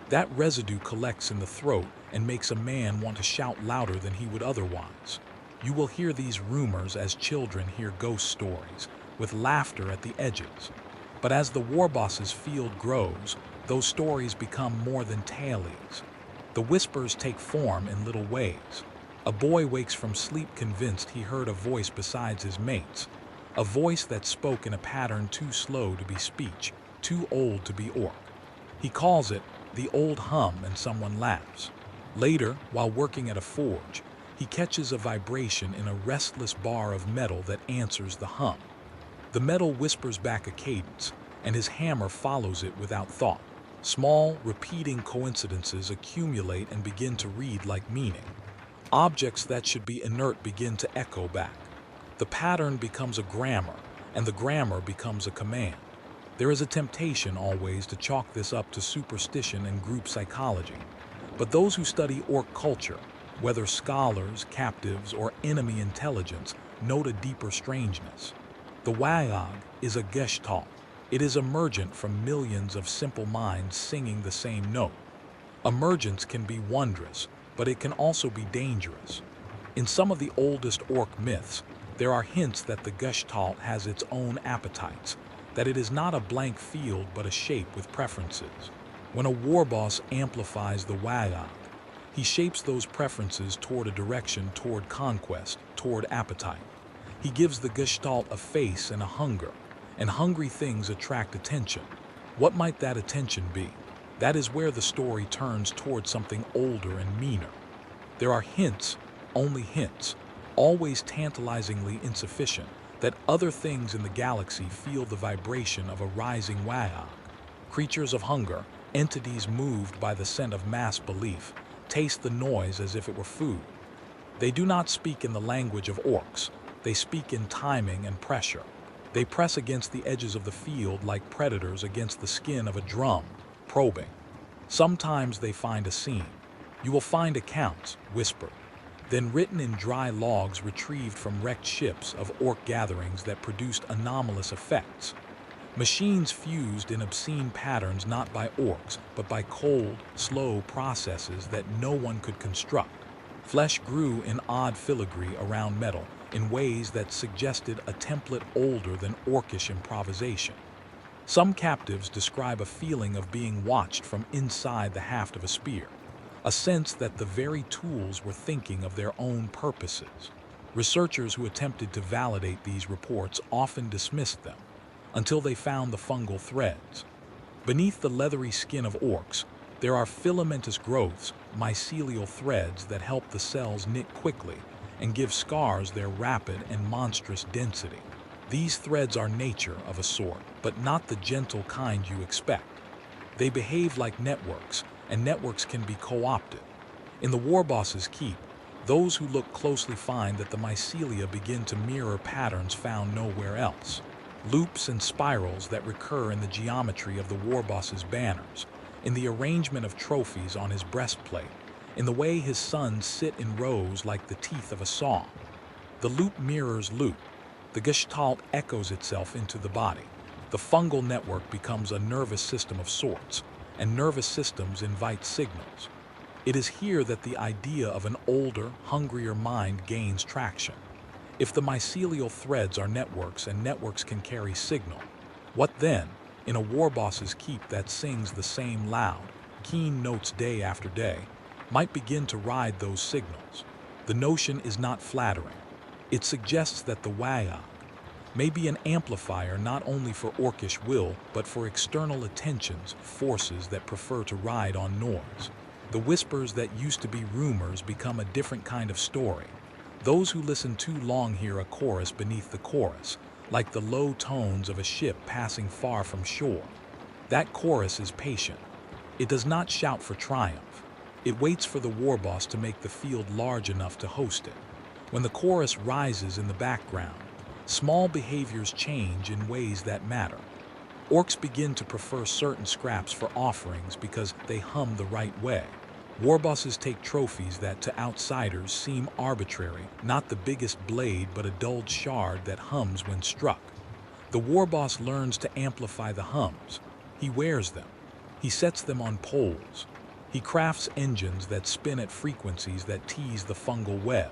That residue collects in the throat and makes a man want to shout louder than he would otherwise. You will hear these rumors as children hear ghost stories, with laughter at the edges. But as the Warboss's field grows, those stories become more than tales. The whispers take form in little ways. A boy wakes from sleep convinced he heard a voice besides his mates, a voice that spoke in a pattern too slow to be speech, too old to be orc. He calls it the old hum and someone laughs. Later, while working at a forge, he He catches a vibration in a restless bar of metal that answers the hum. The metal whispers back a cadence, and his hammer follows it without thought. Small, repeating coincidences accumulate and begin to read like meaning. Objects that should be inert begin to echo back. The pattern becomes a grammar, and the grammar becomes a command. There is a temptation always to chalk this up to superstition and group psychology. But those who study orc culture, whether scholars, captives, or enemy intelligence, note a deeper strangeness. The Wayag is a gestalt. It is emergent from millions of simple minds singing the same note. Emergence can be wondrous, but it can also be dangerous. In some of the oldest orc myths, there are hints that the gestalt has its own appetites, that it is not a blank field but a shape with preferences. When a warboss amplifies the Wayag, he shapes those preferences toward a direction, toward conquest, toward appetite. He gives the gestalt a face and a hunger, and hungry things attract attention. What might that attention be? That is where the story turns toward something older and meaner. There are hints, only hints, always tantalizingly insufficient, that other things in the galaxy feel the vibration of a rising Wayag. Creatures of hunger, entities moved by the scent of mass belief, taste the noise as if it were food. They do not speak in the language of orcs. They speak in timing and pressure. They press against the edges of the field like predators against the skin of a drum, probing. Sometimes they find a scene. You will find accounts, whispered, then written in dry logs retrieved from wrecked ships of orc gatherings that produced anomalous effects. Machines fused in obscene patterns not by orcs, but by cold, slow processes that no one could construct. Flesh grew in odd filigree around metal, in ways that suggested a template older than orcish improvisation. Some captives describe a feeling of being watched from inside the haft of a spear, a sense that the very tools were thinking of their own purposes. Researchers who attempted to validate these reports often dismissed them, until they found the fungal threads. Beneath the leathery skin of orcs, there are filamentous growths, mycelial threads that help the cells knit quickly and give scars their rapid and monstrous density. These threads are nature of a sort, but not the gentle kind you expect. They behave like networks, and networks can be co-opted. In the Warbosses keep, those who look closely find that the mycelia begin to mirror patterns found nowhere else. Loops and spirals that recur in the geometry of the Warbosses' banners, in the arrangement of trophies on his breastplate, in the way his sons sit in rows like the teeth of a saw. The loop mirrors loop. The gestalt echoes itself into the body. The fungal network becomes a nervous system of sorts, and nervous systems invite signals. It is here that the idea of an older, hungrier mind gains traction. If the mycelial threads are networks and networks can carry signal, what then, in a Warbosses keep that sings the same loud, keen notes day after day, might begin to ride those signals? The notion is not flattering. It suggests that the Wayag may be an amplifier not only for orcish will, but for external attentions, forces that prefer to ride on noise. The whispers that used to be rumors become a different kind of story. Those who listen too long hear a chorus beneath the chorus, like the low tones of a ship passing far from shore. That chorus is patient. It does not shout for triumph. It waits for the warboss to make the field large enough to host it. When the chorus rises in the background, small behaviors change in ways that matter. Orcs begin to prefer certain scraps for offerings because they hum the right way. Warbosses take trophies that to outsiders seem arbitrary, not the biggest blade but a dulled shard that hums when struck. The warboss learns to amplify the hums. He wears them. He sets them on poles. He crafts engines that spin at frequencies that tease the fungal web.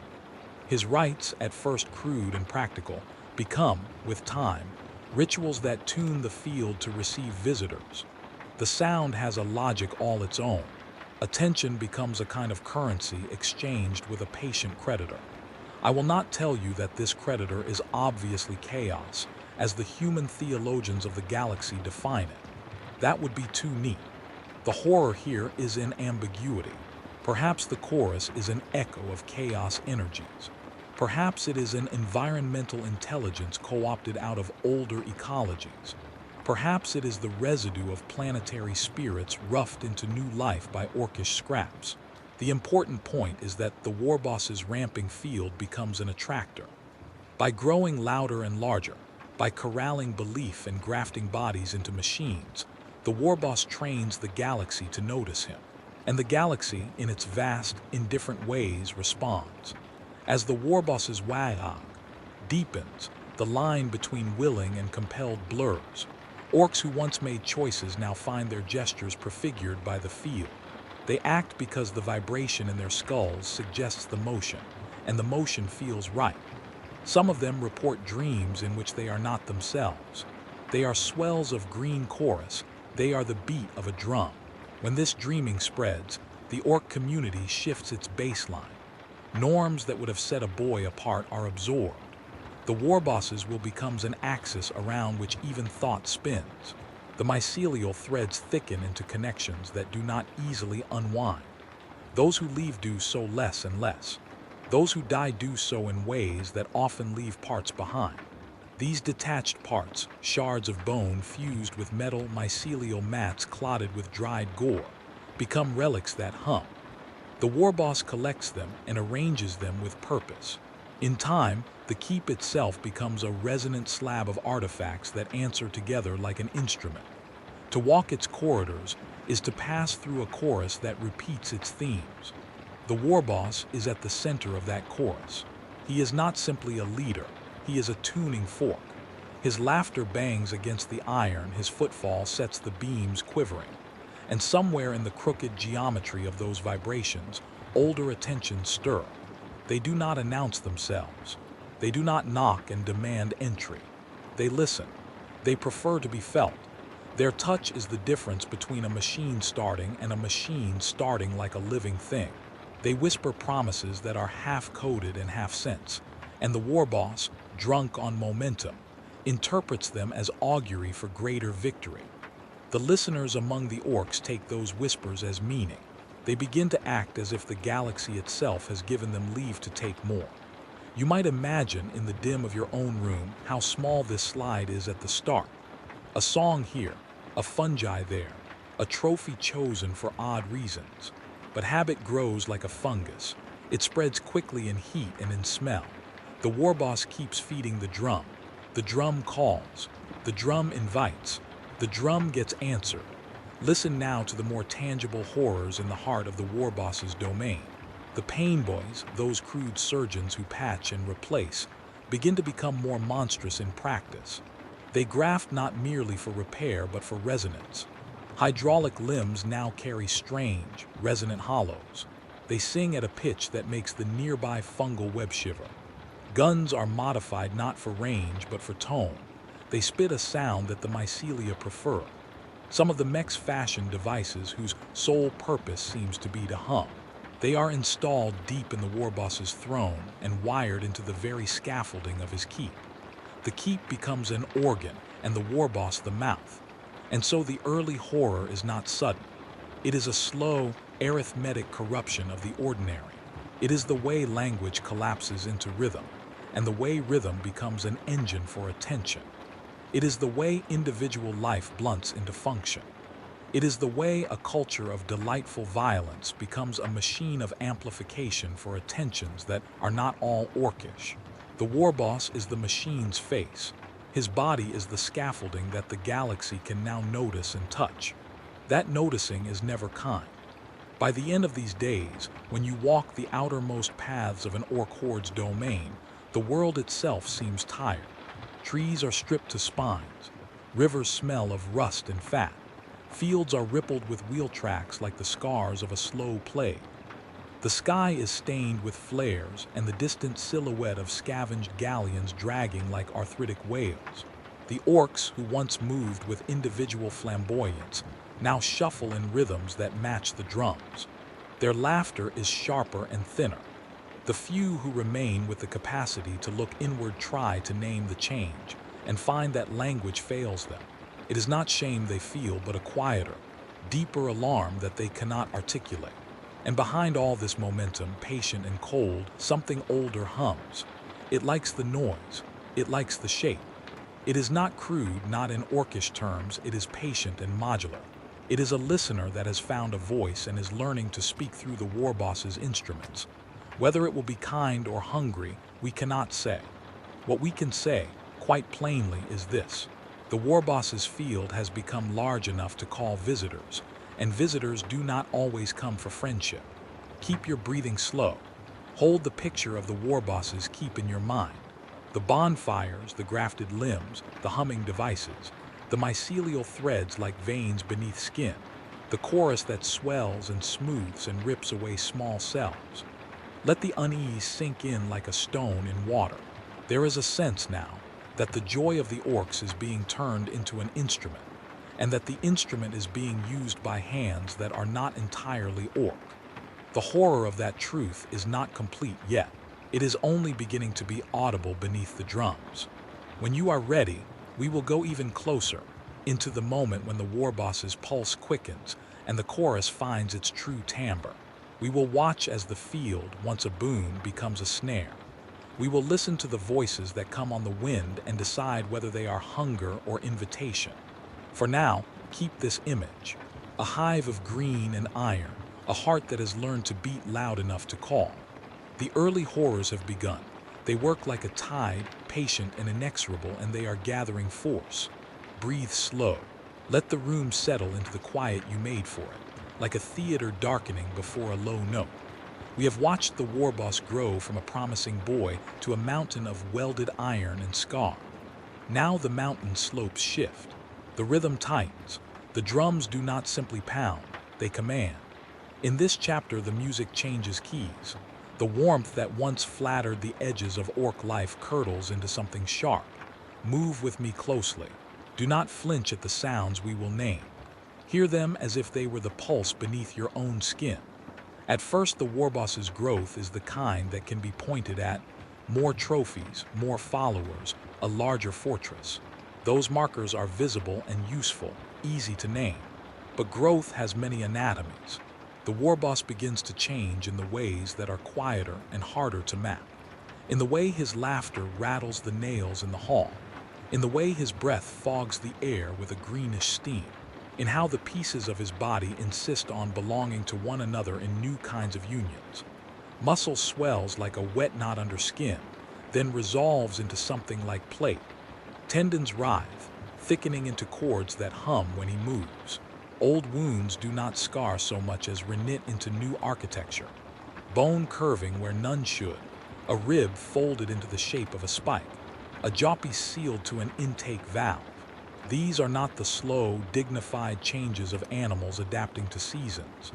His rites, at first crude and practical, become, with time, rituals that tune the field to receive visitors. The sound has a logic all its own. Attention becomes a kind of currency exchanged with a patient creditor. I will not tell you that this creditor is obviously chaos, as the human theologians of the galaxy define it. That would be too neat. The horror here is in ambiguity. Perhaps the chorus is an echo of chaos energies. Perhaps it is an environmental intelligence co-opted out of older ecologies. Perhaps it is the residue of planetary spirits roughed into new life by orcish scraps. The important point is that the Warbosses' ramping field becomes an attractor. By growing louder and larger, by corralling belief and grafting bodies into machines, the Warboss trains the galaxy to notice him. And the galaxy, in its vast, indifferent ways, responds. As the Warbosses' wag deepens, the line between willing and compelled blurs. Orcs who once made choices now find their gestures prefigured by the field. They act because the vibration in their skulls suggests the motion, and the motion feels right. Some of them report dreams in which they are not themselves. They are swells of green chorus, they are the beat of a drum. When this dreaming spreads, the orc community shifts its baseline. Norms that would have set a boy apart are absorbed. The Warbosses will become an axis around which even thought spins. The mycelial threads thicken into connections that do not easily unwind. Those who leave do so less and less. Those who die do so in ways that often leave parts behind. These detached parts, shards of bone fused with metal mycelial mats clotted with dried gore, become relics that hum. The Warboss collects them and arranges them with purpose. In time, the keep itself becomes a resonant slab of artifacts that answer together like an instrument. To walk its corridors is to pass through a chorus that repeats its themes. The Warboss is at the center of that chorus. He is not simply a leader, he is a tuning fork. His laughter bangs against the iron, his footfall sets the beams quivering. And somewhere in the crooked geometry of those vibrations, older attentions stir. They do not announce themselves. They do not knock and demand entry. They listen. They prefer to be felt. Their touch is the difference between a machine starting and a machine starting like a living thing. They whisper promises that are half-coded and half-sense, and the Warboss, drunk on momentum, interprets them as augury for greater victory. The listeners among the orcs take those whispers as meaning. They begin to act as if the galaxy itself has given them leave to take more. You might imagine in the dim of your own room how small this slide is at the start. A song here, a fungi there, a trophy chosen for odd reasons. But habit grows like a fungus. It spreads quickly in heat and in smell. The Warboss keeps feeding the drum. The drum calls. The drum invites. The drum gets answered. Listen now to the more tangible horrors in the heart of the Warboss's domain. The pain boys, those crude surgeons who patch and replace, begin to become more monstrous in practice. They graft not merely for repair but for resonance. Hydraulic limbs now carry strange, resonant hollows. They sing at a pitch that makes the nearby fungal web shiver. Guns are modified not for range but for tone. They spit a sound that the mycelia prefer. Some of the mechs fashion devices whose sole purpose seems to be to hum. They are installed deep in the Warboss's throne and wired into the very scaffolding of his keep. The keep becomes an organ and the Warboss the mouth. And so the early horror is not sudden. It is a slow, arithmetic corruption of the ordinary. It is the way language collapses into rhythm, and the way rhythm becomes an engine for attention. It is the way individual life blunts into function. It is the way a culture of delightful violence becomes a machine of amplification for attentions that are not all orcish. The Warboss is the machine's face. His body is the scaffolding that the galaxy can now notice and touch. That noticing is never kind. By the end of these days, when you walk the outermost paths of an orc horde's domain, the world itself seems tired. Trees are stripped to spines. Rivers smell of rust and fat. Fields are rippled with wheel tracks like the scars of a slow plague. The sky is stained with flares and the distant silhouette of scavenged galleons dragging like arthritic whales. The orcs, who once moved with individual flamboyance, now shuffle in rhythms that match the drums. Their laughter is sharper and thinner. The few who remain with the capacity to look inward try to name the change and find that language fails them. It is not shame they feel, but a quieter, deeper alarm that they cannot articulate. And behind all this momentum, patient and cold, something older hums. It likes the noise. It likes the shape. It is not crude, not in orcish terms. It is patient and modular. It is a listener that has found a voice and is learning to speak through the Warbosses' instruments. Whether it will be kind or hungry, we cannot say. What we can say, quite plainly, is this. The Warbosses' field has become large enough to call visitors, and visitors do not always come for friendship. Keep your breathing slow. Hold the picture of the Warbosses keep in your mind. The bonfires, the grafted limbs, the humming devices, the mycelial threads like veins beneath skin, the chorus that swells and smooths and rips away small cells. Let the unease sink in like a stone in water. There is a sense now that the joy of the orcs is being turned into an instrument, and that the instrument is being used by hands that are not entirely orc. The horror of that truth is not complete yet. It is only beginning to be audible beneath the drums. When you are ready, we will go even closer, into the moment when the Warbosses' pulse quickens and the chorus finds its true timbre. We will watch as the field, once a boon, becomes a snare. We will listen to the voices that come on the wind and decide whether they are hunger or invitation. For now, keep this image. A hive of green and iron, a heart that has learned to beat loud enough to call. The early horrors have begun. They work like a tide, patient and inexorable, and they are gathering force. Breathe slow. Let the room settle into the quiet you made for it, like a theater darkening before a low note. We have watched the Warboss grow from a promising boy to a mountain of welded iron and scar. Now the mountain slopes shift. The rhythm tightens. The drums do not simply pound, they command. In this chapter, the music changes keys. The warmth that once flattered the edges of orc life curdles into something sharp. Move with me closely. Do not flinch at the sounds we will name. Hear them as if they were the pulse beneath your own skin. At first, the Warboss's growth is the kind that can be pointed at. More trophies, more followers, a larger fortress. Those markers are visible and useful, easy to name. But growth has many anatomies. The Warboss begins to change in the ways that are quieter and harder to map. In the way his laughter rattles the nails in the hall. In the way his breath fogs the air with a greenish steam. In how the pieces of his body insist on belonging to one another in new kinds of unions. Muscle swells like a wet knot under skin, then resolves into something like plate. Tendons writhe, thickening into cords that hum when he moves. Old wounds do not scar so much as reknit into new architecture. Bone curving where none should. A rib folded into the shape of a spike. A jaw-piece sealed to an intake valve. These are not the slow, dignified changes of animals adapting to seasons.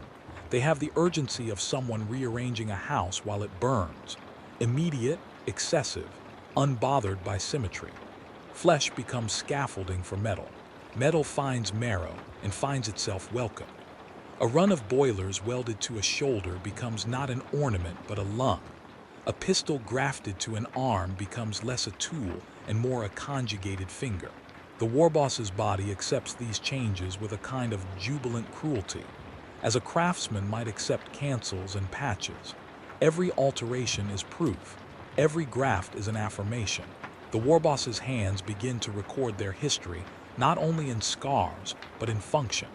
They have the urgency of someone rearranging a house while it burns. Immediate, excessive, unbothered by symmetry. Flesh becomes scaffolding for metal. Metal finds marrow and finds itself welcomed. A run of boilers welded to a shoulder becomes not an ornament but a lung. A pistol grafted to an arm becomes less a tool and more a conjugated finger. The Warboss's body accepts these changes with a kind of jubilant cruelty, as a craftsman might accept cancels and patches. Every alteration is proof. Every graft is an affirmation. The Warboss's hands begin to record their history, not only in scars, but in function.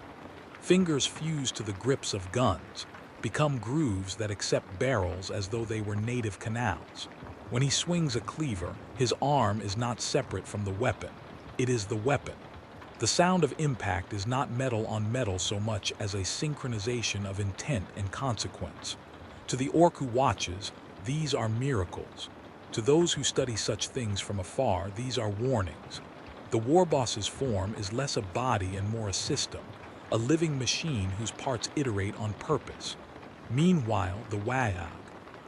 Fingers fuse to the grips of guns, become grooves that accept barrels as though they were native canals. When he swings a cleaver, his arm is not separate from the weapon. It is the weapon. The sound of impact is not metal on metal so much as a synchronization of intent and consequence. To the orc who watches, these are miracles. To those who study such things from afar, these are warnings. The Warboss's form is less a body and more a system, a living machine whose parts iterate on purpose. Meanwhile, the Wayag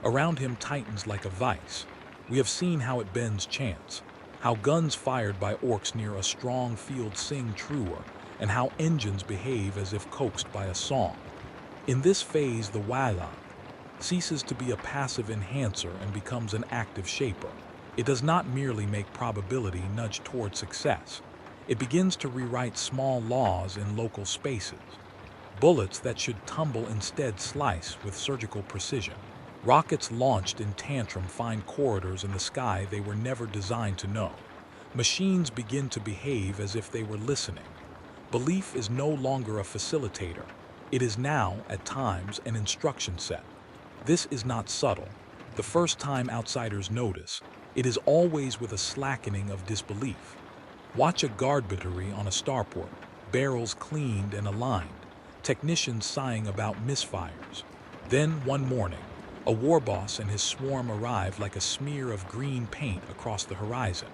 around him tightens like a vice. We have seen how it bends chance, how guns fired by orcs near a strong field sing truer, and how engines behave as if coaxed by a song. In this phase, the Wayag ceases to be a passive enhancer and becomes an active shaper. It does not merely make probability nudge toward success. It begins to rewrite small laws in local spaces. Bullets that should tumble instead slice with surgical precision. Rockets launched in tantrum find corridors in the sky they were never designed to know. Machines begin to behave as if they were listening. Belief is no longer a facilitator. It is now, at times, an instruction set. This is not subtle. The first time outsiders notice, it is always with a slackening of disbelief. Watch a guard battery on a starport, barrels cleaned and aligned, technicians sighing about misfires. Then, one morning, a war boss and his swarm arrive like a smear of green paint across the horizon.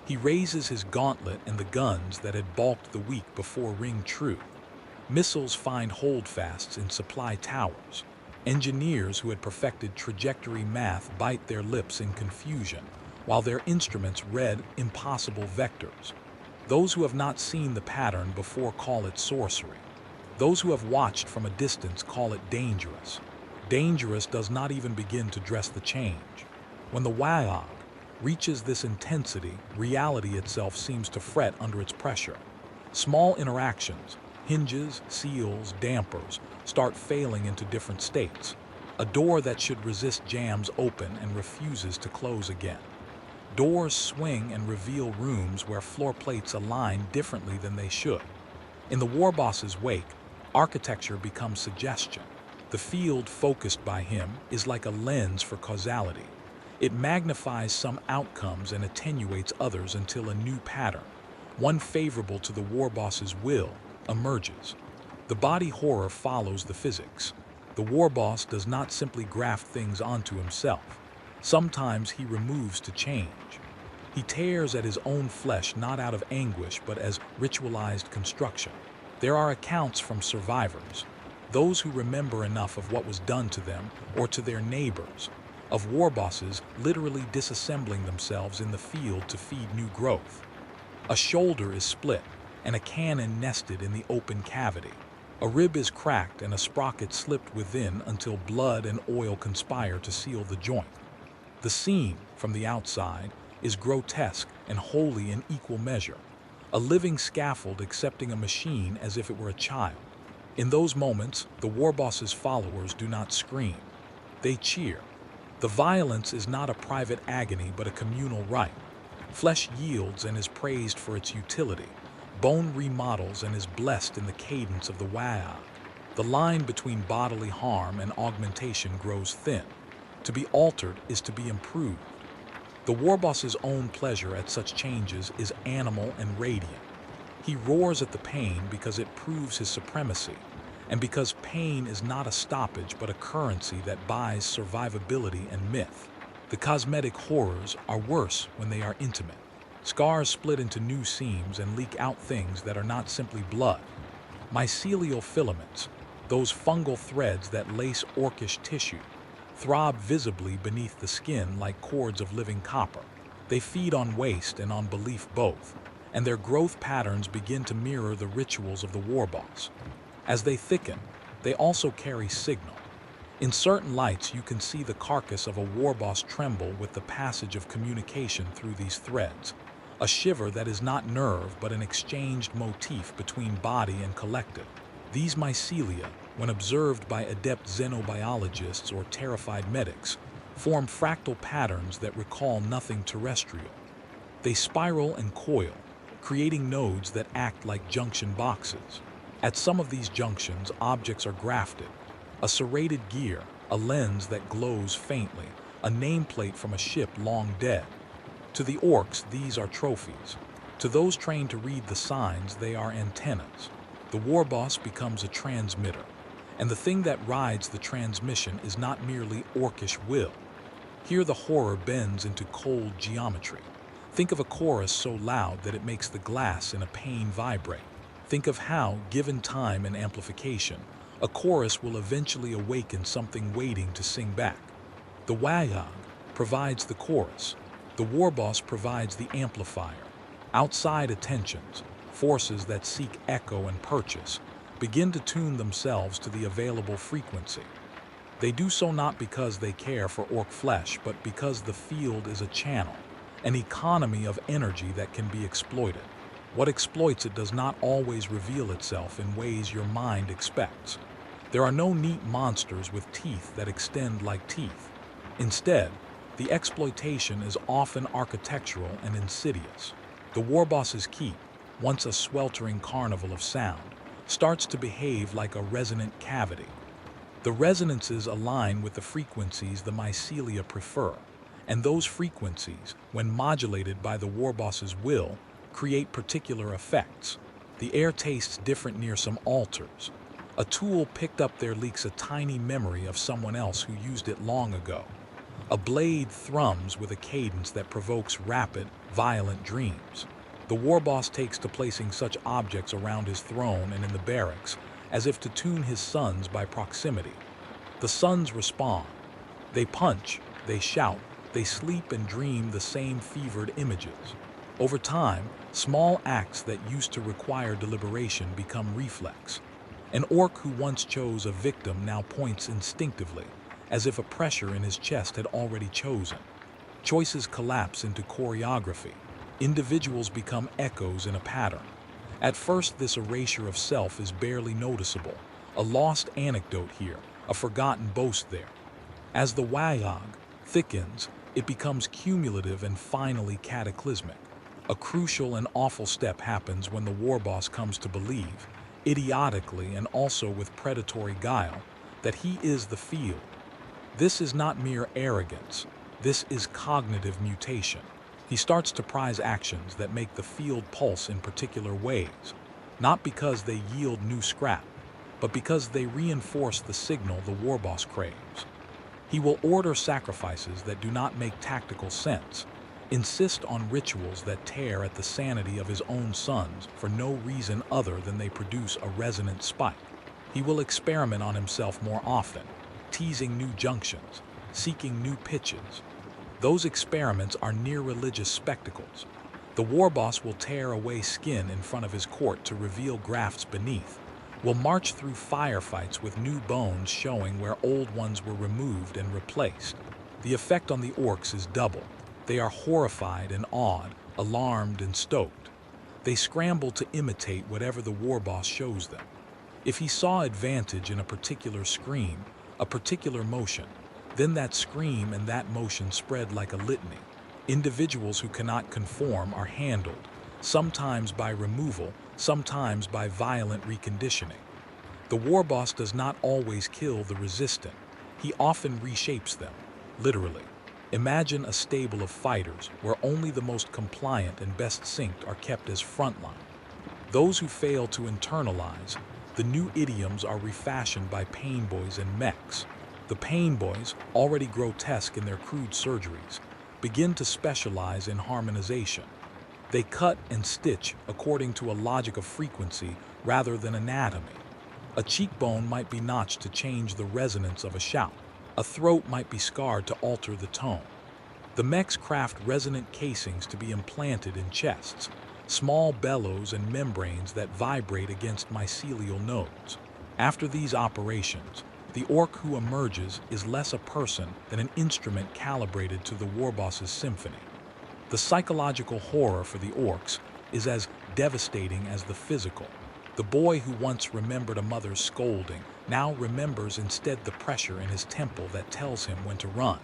He raises his gauntlet and the guns that had balked the week before ring true. Missiles find holdfasts in supply towers. Engineers who had perfected trajectory math bite their lips in confusion, while their instruments read impossible vectors. Those who have not seen the pattern before call it sorcery. Those who have watched from a distance call it dangerous. Dangerous does not even begin to dress the change. When the Wayag reaches this intensity, reality itself seems to fret under its pressure. Small interactions, hinges, seals, dampers, start failing into different states. A door that should resist jams open and refuses to close again. Doors swing and reveal rooms where floor plates align differently than they should. In the Warboss's wake, architecture becomes suggestion. The field focused by him is like a lens for causality. It magnifies some outcomes and attenuates others until a new pattern, one favorable to the Warboss's will, emerges. The body horror follows the physics. The Warboss does not simply graft things onto himself. Sometimes he removes to change. He tears at his own flesh not out of anguish but as ritualized construction. There are accounts from survivors, those who remember enough of what was done to them or to their neighbors, of Warbosses literally disassembling themselves in the field to feed new growth. A shoulder is split and a cannon nested in the open cavity. A rib is cracked and a sprocket slipped within until blood and oil conspire to seal the joint. The scene, from the outside, is grotesque and wholly in equal measure, a living scaffold accepting a machine as if it were a child. In those moments, the Warboss's followers do not scream. They cheer. The violence is not a private agony but a communal rite. Flesh yields and is praised for its utility. Bone remodels and is blessed in the cadence of the Wayag. The line between bodily harm and augmentation grows thin. To be altered is to be improved. The Warboss's own pleasure at such changes is animal and radiant. He roars at the pain because it proves his supremacy, and because pain is not a stoppage but a currency that buys survivability and myth. The cosmetic horrors are worse when they are intimate. Scars split into new seams and leak out things that are not simply blood. Mycelial filaments, those fungal threads that lace orcish tissue, throb visibly beneath the skin like cords of living copper. They feed on waste and on belief both, and their growth patterns begin to mirror the rituals of the Warboss. As they thicken, they also carry signal. In certain lights, you can see the carcass of a Warboss tremble with the passage of communication through these threads. A shiver that is not nerve but an exchanged motif between body and collective. These mycelia, when observed by adept xenobiologists or terrified medics, form fractal patterns that recall nothing terrestrial. They spiral and coil, creating nodes that act like junction boxes. At some of these junctions, objects are grafted. A serrated gear, a lens that glows faintly, a nameplate from a ship long dead. To the orcs, these are trophies. To those trained to read the signs, they are antennas. The Warboss becomes a transmitter, and the thing that rides the transmission is not merely orcish will. Here the horror bends into cold geometry. Think of a chorus so loud that it makes the glass in a pane vibrate. Think of how, given time and amplification, a chorus will eventually awaken something waiting to sing back. The Wayag provides the chorus. The Warboss provides the amplifier. Outside attentions, forces that seek echo and purchase, begin to tune themselves to the available frequency. They do so not because they care for orc flesh, but because the field is a channel, an economy of energy that can be exploited. What exploits it does not always reveal itself in ways your mind expects. There are no neat monsters with teeth that extend like teeth. Instead, the exploitation is often architectural and insidious. The Warbosses' keep, once a sweltering carnival of sound, starts to behave like a resonant cavity. The resonances align with the frequencies the mycelia prefer, and those frequencies, when modulated by the Warbosses' will, create particular effects. The air tastes different near some altars. A tool picked up there leaks a tiny memory of someone else who used it long ago. A blade thrums with a cadence that provokes rapid, violent dreams. The Warboss takes to placing such objects around his throne and in the barracks, as if to tune his sons by proximity. The sons respond. They punch, they shout, they sleep and dream the same fevered images. Over time, small acts that used to require deliberation become reflex. An orc who once chose a victim now points instinctively, as if a pressure in his chest had already chosen. Choices collapse into choreography. Individuals become echoes in a pattern. At first, this erasure of self is barely noticeable, a lost anecdote here, a forgotten boast there. As the wayag thickens, it becomes cumulative and finally cataclysmic. A crucial and awful step happens when the Warboss comes to believe, idiotically and also with predatory guile, that he is the field. This is not mere arrogance. This is cognitive mutation. He starts to prize actions that make the field pulse in particular ways, not because they yield new scrap, but because they reinforce the signal the Warboss craves. He will order sacrifices that do not make tactical sense, insist on rituals that tear at the sanity of his own sons for no reason other than they produce a resonant spike. He will experiment on himself more often, teasing new junctions, seeking new pitches. Those experiments are near-religious spectacles. The Warboss will tear away skin in front of his court to reveal grafts beneath, will march through firefights with new bones showing where old ones were removed and replaced. The effect on the orcs is double. They are horrified and awed, alarmed and stoked. They scramble to imitate whatever the Warboss shows them. If he saw advantage in a particular scream, a particular motion, then that scream and that motion spread like a litany. Individuals who cannot conform are handled, sometimes by removal, sometimes by violent reconditioning. The Warboss does not always kill the resistant. He often reshapes them, literally. Imagine a stable of fighters where only the most compliant and best synced are kept as frontline. Those who fail to internalize, the new idioms are refashioned by pain boys and mechs. The pain boys, already grotesque in their crude surgeries, begin to specialize in harmonization. They cut and stitch according to a logic of frequency rather than anatomy. A cheekbone might be notched to change the resonance of a shout. A throat might be scarred to alter the tone. The mechs craft resonant casings to be implanted in chests, small bellows and membranes that vibrate against mycelial nodes. After these operations, the orc who emerges is less a person than an instrument calibrated to the Warboss's symphony. The psychological horror for the orcs is as devastating as the physical. The boy who once remembered a mother's scolding now remembers instead the pressure in his temple that tells him when to run.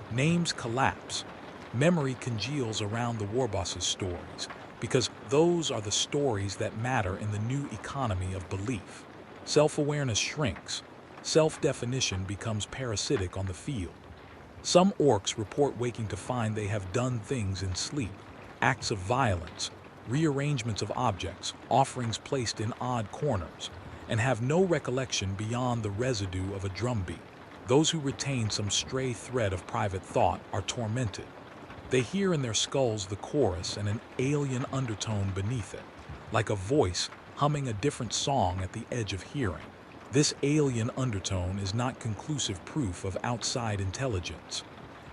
Names collapse. Memory congeals around the Warboss's stories, because those are the stories that matter in the new economy of belief. Self-awareness shrinks. Self-definition becomes parasitic on the field. Some orcs report waking to find they have done things in sleep, acts of violence, rearrangements of objects, offerings placed in odd corners, and have no recollection beyond the residue of a drumbeat. Those who retain some stray thread of private thought are tormented. They hear in their skulls the chorus and an alien undertone beneath it, like a voice humming a different song at the edge of hearing. This alien undertone is not conclusive proof of outside intelligence.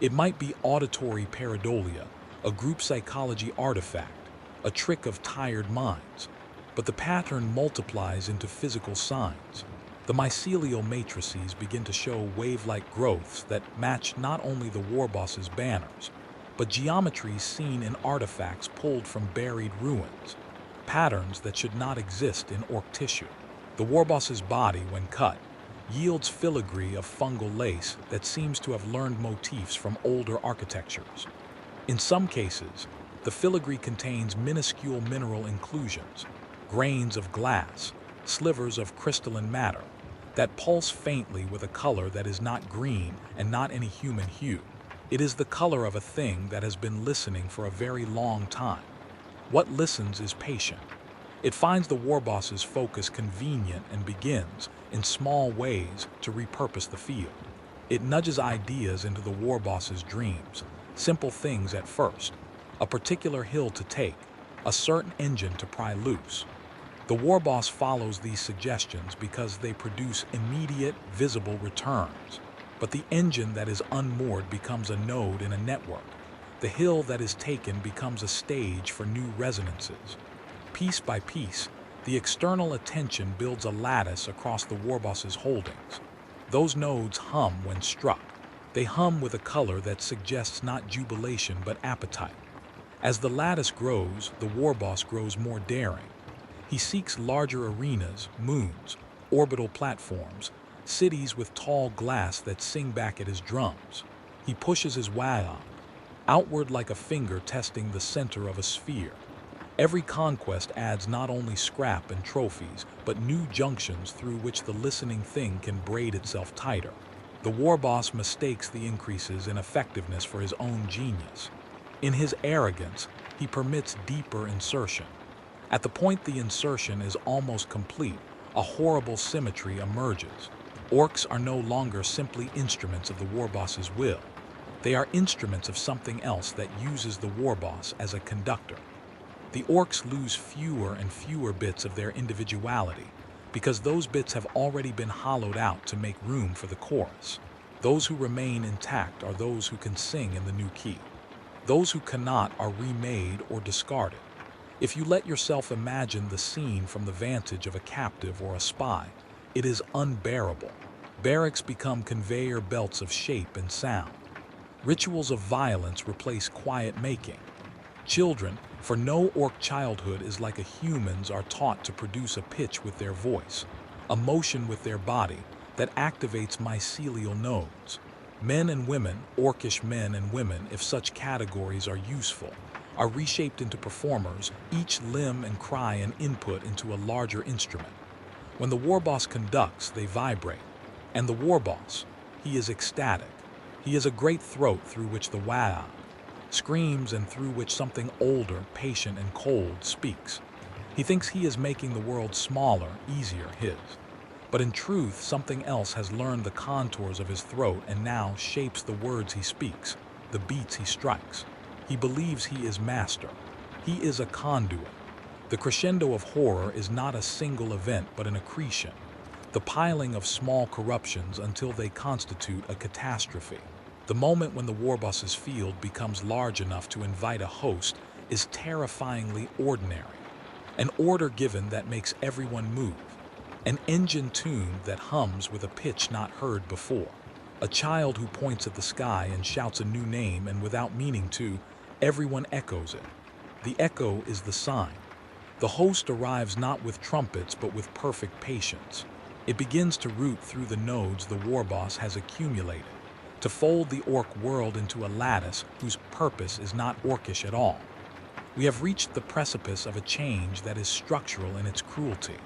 It might be auditory pareidolia, a group psychology artifact, a trick of tired minds, but the pattern multiplies into physical signs. The mycelial matrices begin to show wave-like growths that match not only the Warboss's banners, but geometries seen in artifacts pulled from buried ruins. patterns that should not exist in orc tissue. The warboss's body, when cut, yields filigree of fungal lace that seems to have learned motifs from older architectures. In some cases, the filigree contains minuscule mineral inclusions, grains of glass, slivers of crystalline matter, that pulse faintly with a color that is not green and not any human hue. It is the color of a thing that has been listening for a very long time. What listens is patient. It finds the warboss's focus convenient and begins, in small ways, to repurpose the field. It nudges ideas into the warboss's dreams, simple things at first, a particular hill to take, a certain engine to pry loose. The warboss follows these suggestions because they produce immediate, visible returns. But the engine that is unmoored becomes a node in a network. The hill that is taken becomes a stage for new resonances. Piece by piece, the external attention builds a lattice across the warboss's holdings. Those nodes hum when struck. They hum with a color that suggests not jubilation but appetite. As the lattice grows, the warboss grows more daring. He seeks larger arenas, moons, orbital platforms, cities with tall glass that sing back at his drums. He pushes his Warhammer outward like a finger testing the center of a sphere. Every conquest adds not only scrap and trophies, but new junctions through which the listening thing can braid itself tighter. The warboss mistakes the increases in effectiveness for his own genius. In his arrogance, he permits deeper insertion. At the point the insertion is almost complete, a horrible symmetry emerges. Orcs are no longer simply instruments of the warboss's will. They are instruments of something else that uses the warboss as a conductor. The orcs lose fewer and fewer bits of their individuality, because those bits have already been hollowed out to make room for the chorus. Those who remain intact are those who can sing in the new key. Those who cannot are remade or discarded. If you let yourself imagine the scene from the vantage of a captive or a spy, it is unbearable. Barracks become conveyor belts of shape and sound. Rituals of violence replace quiet making. Children, for no orc childhood is like a human's, are taught to produce a pitch with their voice, a motion with their body that activates mycelial nodes. Men and women, orcish men and women, if such categories are useful, are reshaped into performers, each limb and cry an input into a larger instrument. When the warboss conducts, they vibrate. And the warboss, he is ecstatic. He is a great throat through which the Warhammer screams and through which something older, patient, and cold speaks. He thinks he is making the world smaller, easier, his. But in truth, something else has learned the contours of his throat and now shapes the words he speaks, the beats he strikes. He believes he is master. He is a conduit. The crescendo of horror is not a single event but an accretion, the piling of small corruptions until they constitute a catastrophe. The moment when the warboss's field becomes large enough to invite a host is terrifyingly ordinary. An order given that makes everyone move. An engine tuned that hums with a pitch not heard before. A child who points at the sky and shouts a new name, and without meaning to, everyone echoes it. The echo is the sign. The host arrives not with trumpets but with perfect patience. It begins to root through the nodes the warboss has accumulated, to fold the orc world into a lattice whose purpose is not orcish at all. We have reached the precipice of a change that is structural in its cruelty.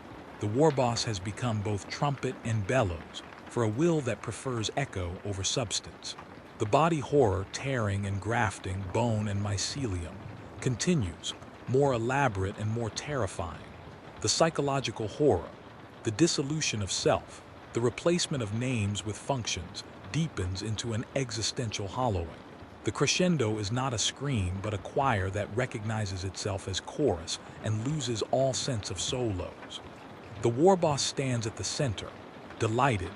The warboss has become both trumpet and bellows, for a will that prefers echo over substance. The body horror, tearing and grafting bone and mycelium, continues, more elaborate and more terrifying. The psychological horror, the dissolution of self, the replacement of names with functions, deepens into an existential hollowing. The crescendo is not a scream but a choir that recognizes itself as chorus and loses all sense of solos. The warboss stands at the center, delighted,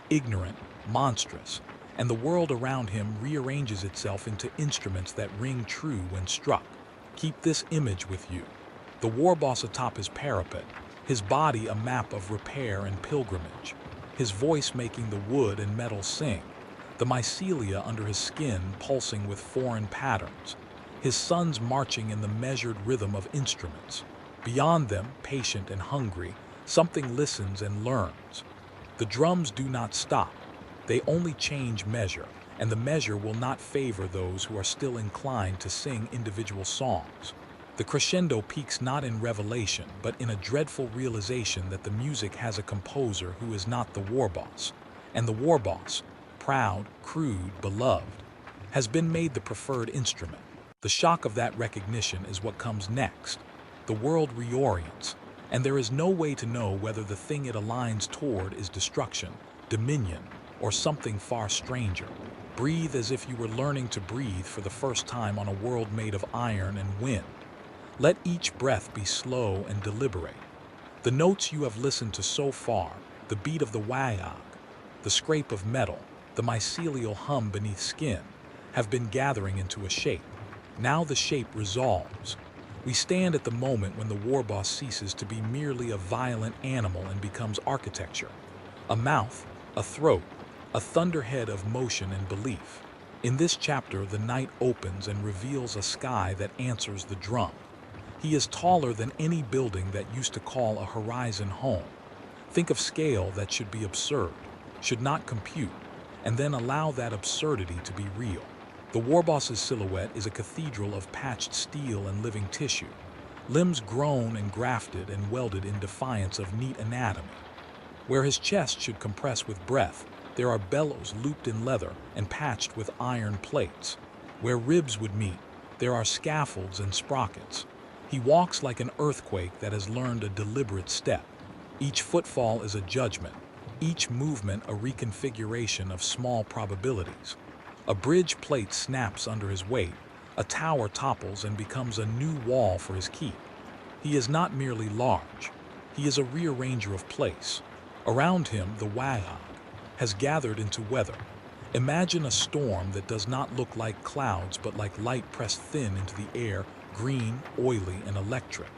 ignorant, monstrous, and the world around him rearranges itself into instruments that ring true when struck. Keep this image with you. The warboss atop his parapet, his body a map of repair and pilgrimage, his voice making the wood and metal sing, the mycelia under his skin pulsing with foreign patterns, his sons marching in the measured rhythm of instruments. Beyond them, patient and hungry, something listens and learns. The drums do not stop. They only change measure, and the measure will not favor those who are still inclined to sing individual songs. The crescendo peaks not in revelation, but in a dreadful realization that the music has a composer who is not the war boss. And the war boss, proud, crude, beloved, has been made the preferred instrument. The shock of that recognition is what comes next. The world reorients, and there is no way to know whether the thing it aligns toward is destruction, dominion, or something far stranger. Breathe as if you were learning to breathe for the first time on a world made of iron and wind. Let each breath be slow and deliberate. The notes you have listened to so far, the beat of the wayag, the scrape of metal, the mycelial hum beneath skin, have been gathering into a shape. Now the shape resolves. We stand at the moment when the war boss ceases to be merely a violent animal and becomes architecture. A mouth, a throat, a thunderhead of motion and belief. In this chapter, the night opens and reveals a sky that answers the drum. He is taller than any building that used to call a horizon home. Think of scale that should be absurd, should not compute, and then allow that absurdity to be real. The Warboss's silhouette is a cathedral of patched steel and living tissue, limbs grown and grafted and welded in defiance of neat anatomy. Where his chest should compress with breath, there are bellows looped in leather and patched with iron plates. Where ribs would meet, there are scaffolds and sprockets. He walks like an earthquake that has learned a deliberate step. Each footfall is a judgment, each movement a reconfiguration of small probabilities. A bridge plate snaps under his weight, a tower topples and becomes a new wall for his keep. He is not merely large, he is a rearranger of place. Around him, the wayag has gathered into weather. Imagine a storm that does not look like clouds but like light pressed thin into the air, green, oily, and electric.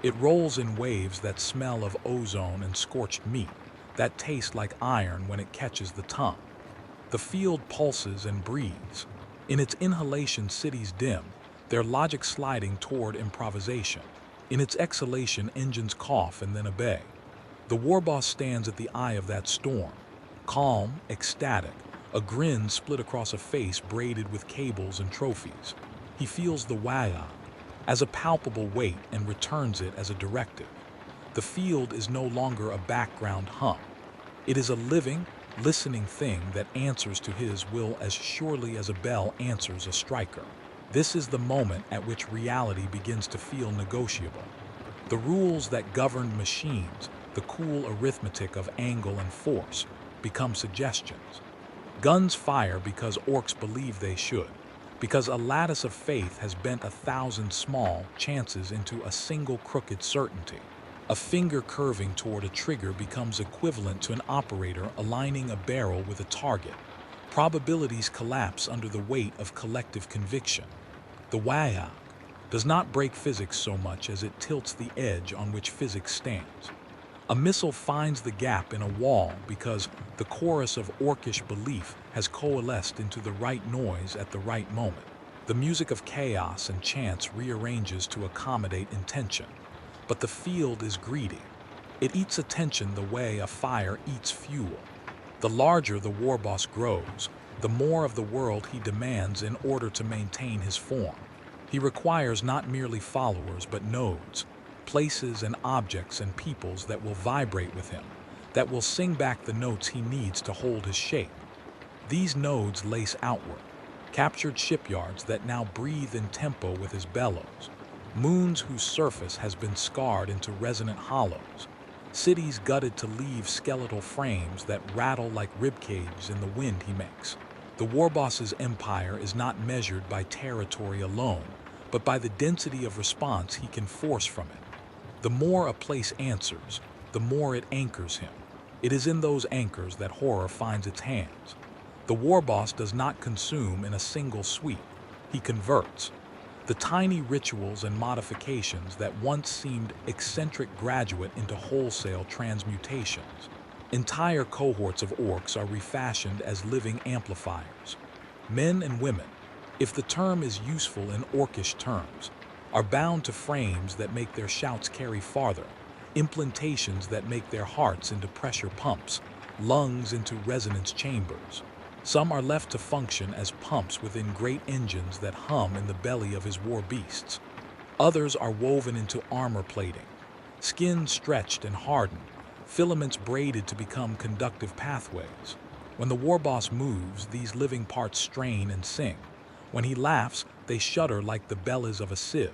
It rolls in waves that smell of ozone and scorched meat, that taste like iron when it catches the tongue. The field pulses and breathes. In its inhalation, cities dim, their logic sliding toward improvisation. In its exhalation, engines cough and then obey. The warboss stands at the eye of that storm, calm, ecstatic, a grin split across a face braided with cables and trophies. He feels the wayag as a palpable weight and returns it as a directive. The field is no longer a background hum. It is a living, listening thing that answers to his will as surely as a bell answers a striker. This is the moment at which reality begins to feel negotiable. The rules that govern machines, the cool arithmetic of angle and force, become suggestions. Guns fire because orcs believe they should, because a lattice of faith has bent 1,000 small chances into a single crooked certainty. A finger curving toward a trigger becomes equivalent to an operator aligning a barrel with a target. Probabilities collapse under the weight of collective conviction. The wayag does not break physics so much as it tilts the edge on which physics stands. A missile finds the gap in a wall because the chorus of orcish belief has coalesced into the right noise at the right moment. The music of chaos and chance rearranges to accommodate intention. But the field is greedy. It eats attention the way a fire eats fuel. The larger the warboss grows, the more of the world he demands in order to maintain his form. He requires not merely followers but nodes, places and objects and peoples that will vibrate with him, that will sing back the notes he needs to hold his shape. These nodes lace outward, captured shipyards that now breathe in tempo with his bellows, moons whose surface has been scarred into resonant hollows, cities gutted to leave skeletal frames that rattle like ribcages in the wind he makes. The warboss's empire is not measured by territory alone, but by the density of response he can force from it. The more a place answers, the more it anchors him. It is in those anchors that horror finds its hands. The warboss does not consume in a single sweep. He converts. The tiny rituals and modifications that once seemed eccentric graduate into wholesale transmutations. Entire cohorts of orcs are refashioned as living amplifiers. Men and women, if the term is useful in orcish terms, are bound to frames that make their shouts carry farther, implantations that make their hearts into pressure pumps, lungs into resonance chambers. Some are left to function as pumps within great engines that hum in the belly of his war beasts. Others are woven into armor plating, skin stretched and hardened, filaments braided to become conductive pathways. When the warboss moves, these living parts strain and sing. When he laughs, they shudder like the bellows of a sieve.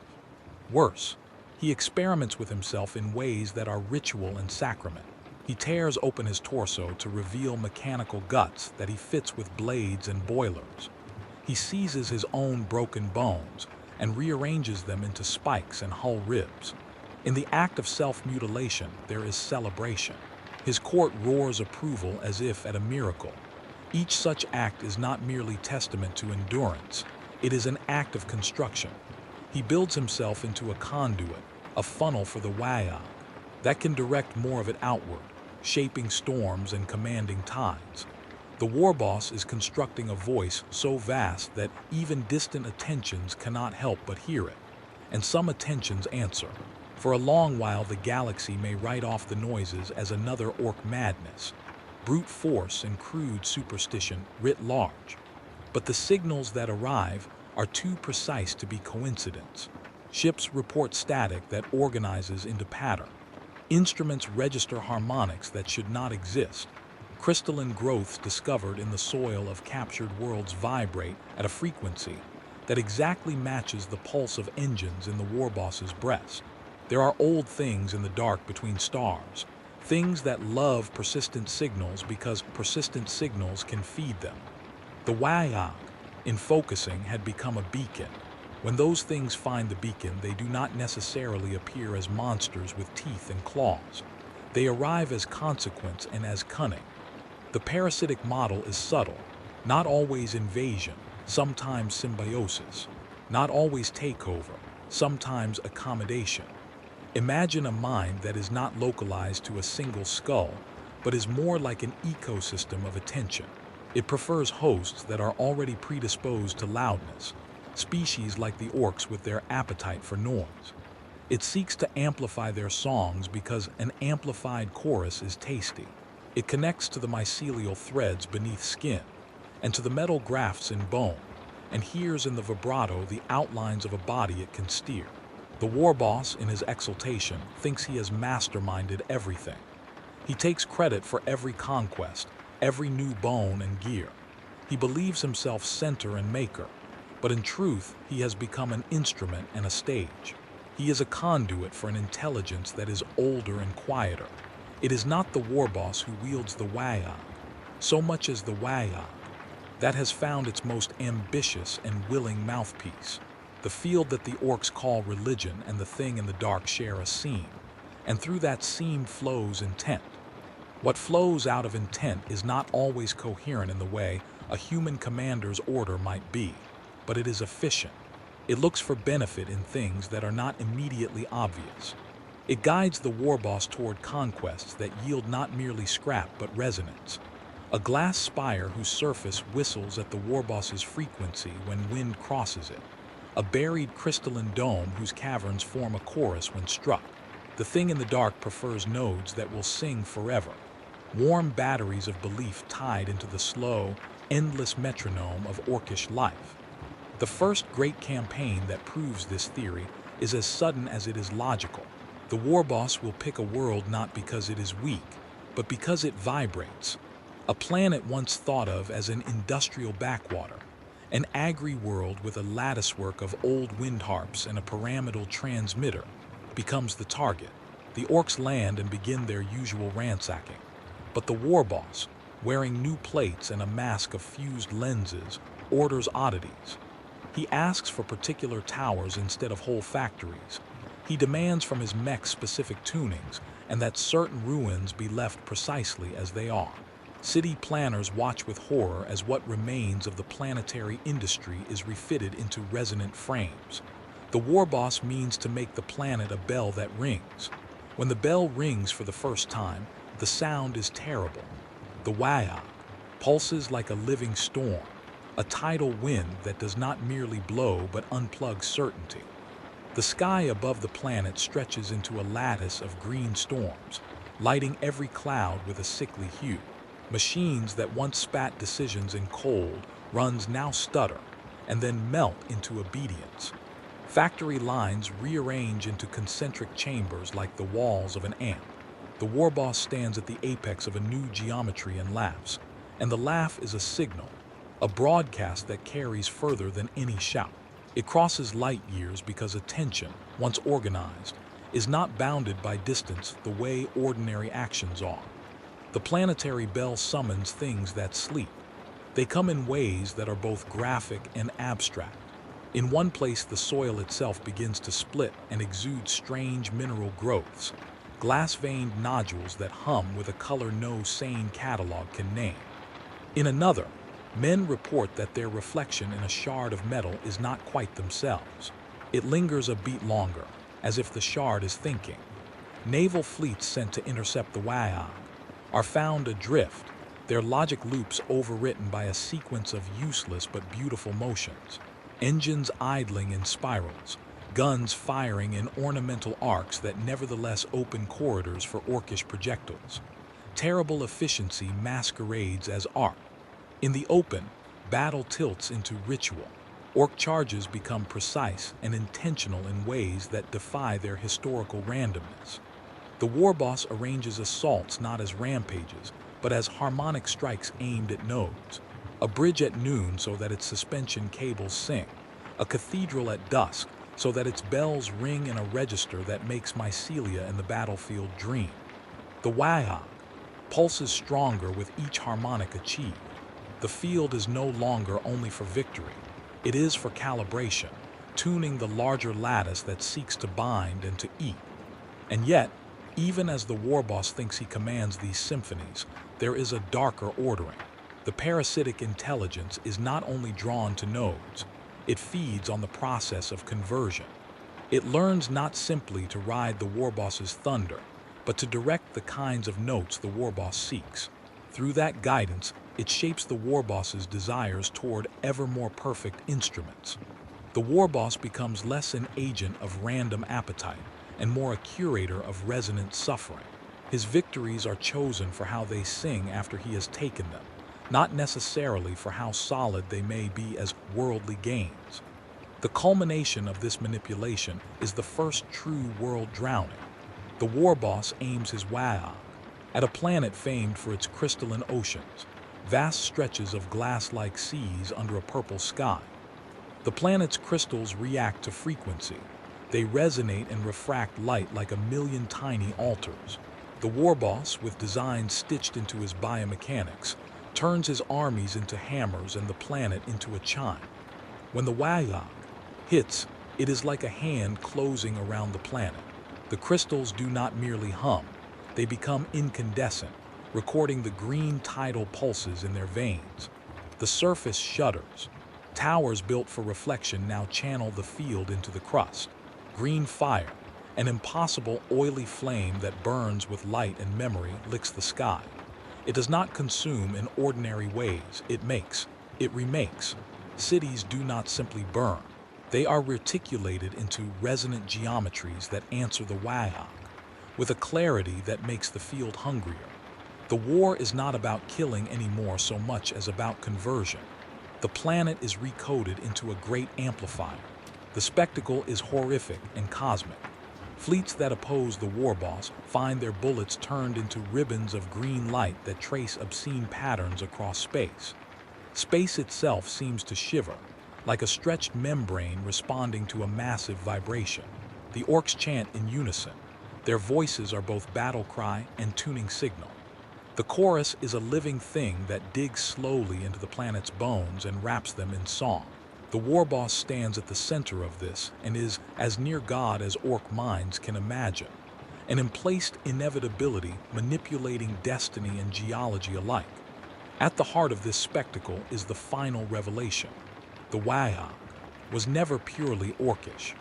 Worse, he experiments with himself in ways that are ritual and sacrament. He tears open his torso to reveal mechanical guts that he fits with blades and boilers. He seizes his own broken bones and rearranges them into spikes and hull ribs. In the act of self-mutilation, there is celebration. His court roars approval as if at a miracle. Each such act is not merely testament to endurance, it is an act of construction. He builds himself into a conduit, a funnel for the Wayag, that can direct more of it outward, shaping storms and commanding tides. The warboss is constructing a voice so vast that even distant attentions cannot help but hear it, and some attentions answer. For a long while the galaxy may write off the noises as another orc madness, brute force and crude superstition writ large. But the signals that arrive are too precise to be coincidence. Ships report static that organizes into pattern. Instruments register harmonics that should not exist. Crystalline growths discovered in the soil of captured worlds vibrate at a frequency that exactly matches the pulse of engines in the warboss's breast. There are old things in the dark between stars, things that love persistent signals because persistent signals can feed them. The Wayag, in focusing, had become a beacon. When those things find the beacon, they do not necessarily appear as monsters with teeth and claws. They arrive as consequence and as cunning. The parasitic model is subtle, not always invasion, sometimes symbiosis, not always takeover, sometimes accommodation. Imagine a mind that is not localized to a single skull, but is more like an ecosystem of attention. It prefers hosts that are already predisposed to loudness, species like the orcs with their appetite for noise. It seeks to amplify their songs because an amplified chorus is tasty. It connects to the mycelial threads beneath skin and to the metal grafts in bone, and hears in the vibrato the outlines of a body it can steer. The warboss, in his exultation, thinks he has masterminded everything. He takes credit for every conquest, every new bone and gear. He believes himself center and maker, but in truth, he has become an instrument and a stage. He is a conduit for an intelligence that is older and quieter. It is not the warboss who wields the Wayag, so much as the Wayag that has found its most ambitious and willing mouthpiece. The field that the orcs call religion and the thing in the dark share a seam, and through that seam flows intent. What flows out of intent is not always coherent in the way a human commander's order might be, but it is efficient. It looks for benefit in things that are not immediately obvious. It guides the warboss toward conquests that yield not merely scrap but resonance. A glass spire whose surface whistles at the warboss's frequency when wind crosses it. A buried crystalline dome whose caverns form a chorus when struck. The thing in the dark prefers nodes that will sing forever. Warm batteries of belief tied into the slow, endless metronome of orcish life. The first great campaign that proves this theory is as sudden as it is logical. The warboss will pick a world not because it is weak, but because it vibrates. A planet once thought of as an industrial backwater, an agri-world with a latticework of old wind harps and a pyramidal transmitter, becomes the target. The orcs land and begin their usual ransacking. But the warboss, wearing new plates and a mask of fused lenses, orders oddities. He asks for particular towers instead of whole factories. He demands from his mech specific tunings, and that certain ruins be left precisely as they are. City planners watch with horror as what remains of the planetary industry is refitted into resonant frames. The warboss means to make the planet a bell that rings. When the bell rings for the first time, the sound is terrible. The Wayag pulses like a living storm, a tidal wind that does not merely blow but unplugs certainty. The sky above the planet stretches into a lattice of green storms, lighting every cloud with a sickly hue. Machines that once spat decisions in cold runs now stutter, and then melt into obedience. Factory lines rearrange into concentric chambers like the walls of an ant. The warboss stands at the apex of a new geometry and laughs, and the laugh is a signal, a broadcast that carries further than any shout. It crosses light years because attention, once organized, is not bounded by distance the way ordinary actions are. The planetary bell summons things that sleep. They come in ways that are both graphic and abstract. In one place, the soil itself begins to split and exude strange mineral growths, glass-veined nodules that hum with a color no sane catalog can name. In another, men report that their reflection in a shard of metal is not quite themselves. It lingers a beat longer, as if the shard is thinking. Naval fleets sent to intercept the Wayag are found adrift, their logic loops overwritten by a sequence of useless but beautiful motions. Engines idling in spirals, guns firing in ornamental arcs that nevertheless open corridors for orcish projectiles. Terrible efficiency masquerades as art. In the open, battle tilts into ritual. Orc charges become precise and intentional in ways that defy their historical randomness. The warboss arranges assaults not as rampages, but as harmonic strikes aimed at nodes. A bridge at noon so that its suspension cables sing. A cathedral at dusk so that its bells ring in a register that makes mycelia in the battlefield dream. The Wayag pulses stronger with each harmonic achieved. The field is no longer only for victory. It is for calibration, tuning the larger lattice that seeks to bind and to eat. And yet, even as the warboss thinks he commands these symphonies, there is a darker ordering. The parasitic intelligence is not only drawn to nodes, it feeds on the process of conversion. It learns not simply to ride the warboss's thunder, but to direct the kinds of notes the warboss seeks. Through that guidance, it shapes the warboss's desires toward ever more perfect instruments. The warboss becomes less an agent of random appetite and more a curator of resonant suffering. His victories are chosen for how they sing after he has taken them, not necessarily for how solid they may be as worldly gains. The culmination of this manipulation is the first true world drowning. The warboss aims his Wayag at a planet famed for its crystalline oceans, vast stretches of glass-like seas under a purple sky. The planet's crystals react to frequency. They resonate and refract light like a million tiny altars. The warboss, with designs stitched into his biomechanics, turns his armies into hammers and the planet into a chime. When the Wayag hits, it is like a hand closing around the planet. The crystals do not merely hum, they become incandescent, recording the green tidal pulses in their veins. The surface shudders. Towers built for reflection now channel the field into the crust. Green fire, an impossible oily flame that burns with light and memory, licks the sky. It does not consume in ordinary ways, it makes, it remakes. Cities do not simply burn. They are reticulated into resonant geometries that answer the Wayag, with a clarity that makes the field hungrier. The war is not about killing anymore so much as about conversion. The planet is recoded into a great amplifier. The spectacle is horrific and cosmic. Fleets that oppose the warboss find their bullets turned into ribbons of green light that trace obscene patterns across space. Space itself seems to shiver, like a stretched membrane responding to a massive vibration. The orcs chant in unison. Their voices are both battle cry and tuning signal. The chorus is a living thing that digs slowly into the planet's bones and wraps them in song. The warboss stands at the center of this and is as near God as orc minds can imagine, an emplaced inevitability manipulating destiny and geology alike. At the heart of this spectacle is the final revelation. The Wayag was never purely orcish.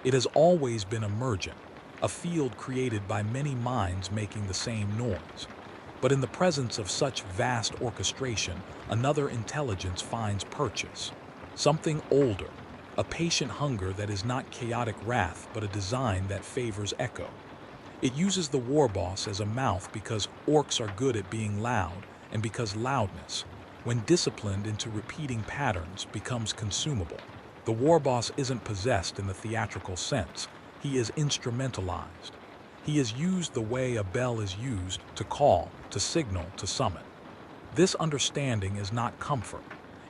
It has always been emergent, a field created by many minds making the same noise. But in the presence of such vast orchestration, another intelligence finds purchase. Something older, a patient hunger that is not chaotic wrath but a design that favors echo. It uses the war boss as a mouth because orcs are good at being loud, and because loudness, when disciplined into repeating patterns, becomes consumable. The war boss isn't possessed in the theatrical sense, he is instrumentalized. He is used the way a bell is used to call, to signal, to summon. This understanding is not comfort.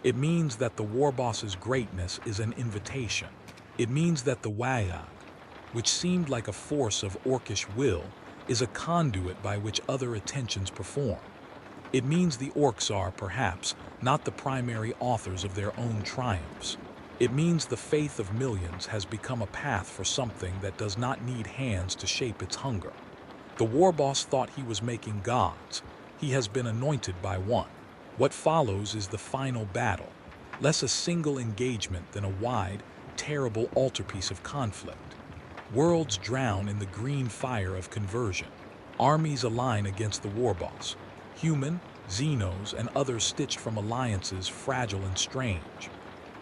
It means that the war boss's greatness is an invitation. It means that the Wayag, which seemed like a force of orcish will, is a conduit by which other attentions perform. It means the orcs are, perhaps, not the primary authors of their own triumphs. It means the faith of millions has become a path for something that does not need hands to shape its hunger. The war boss thought he was making gods. He has been anointed by one. What follows is the final battle, less a single engagement than a wide, terrible altarpiece of conflict. Worlds drown in the green fire of conversion. Armies align against the war boss. Human, Xenos, and others stitched from alliances fragile and strange.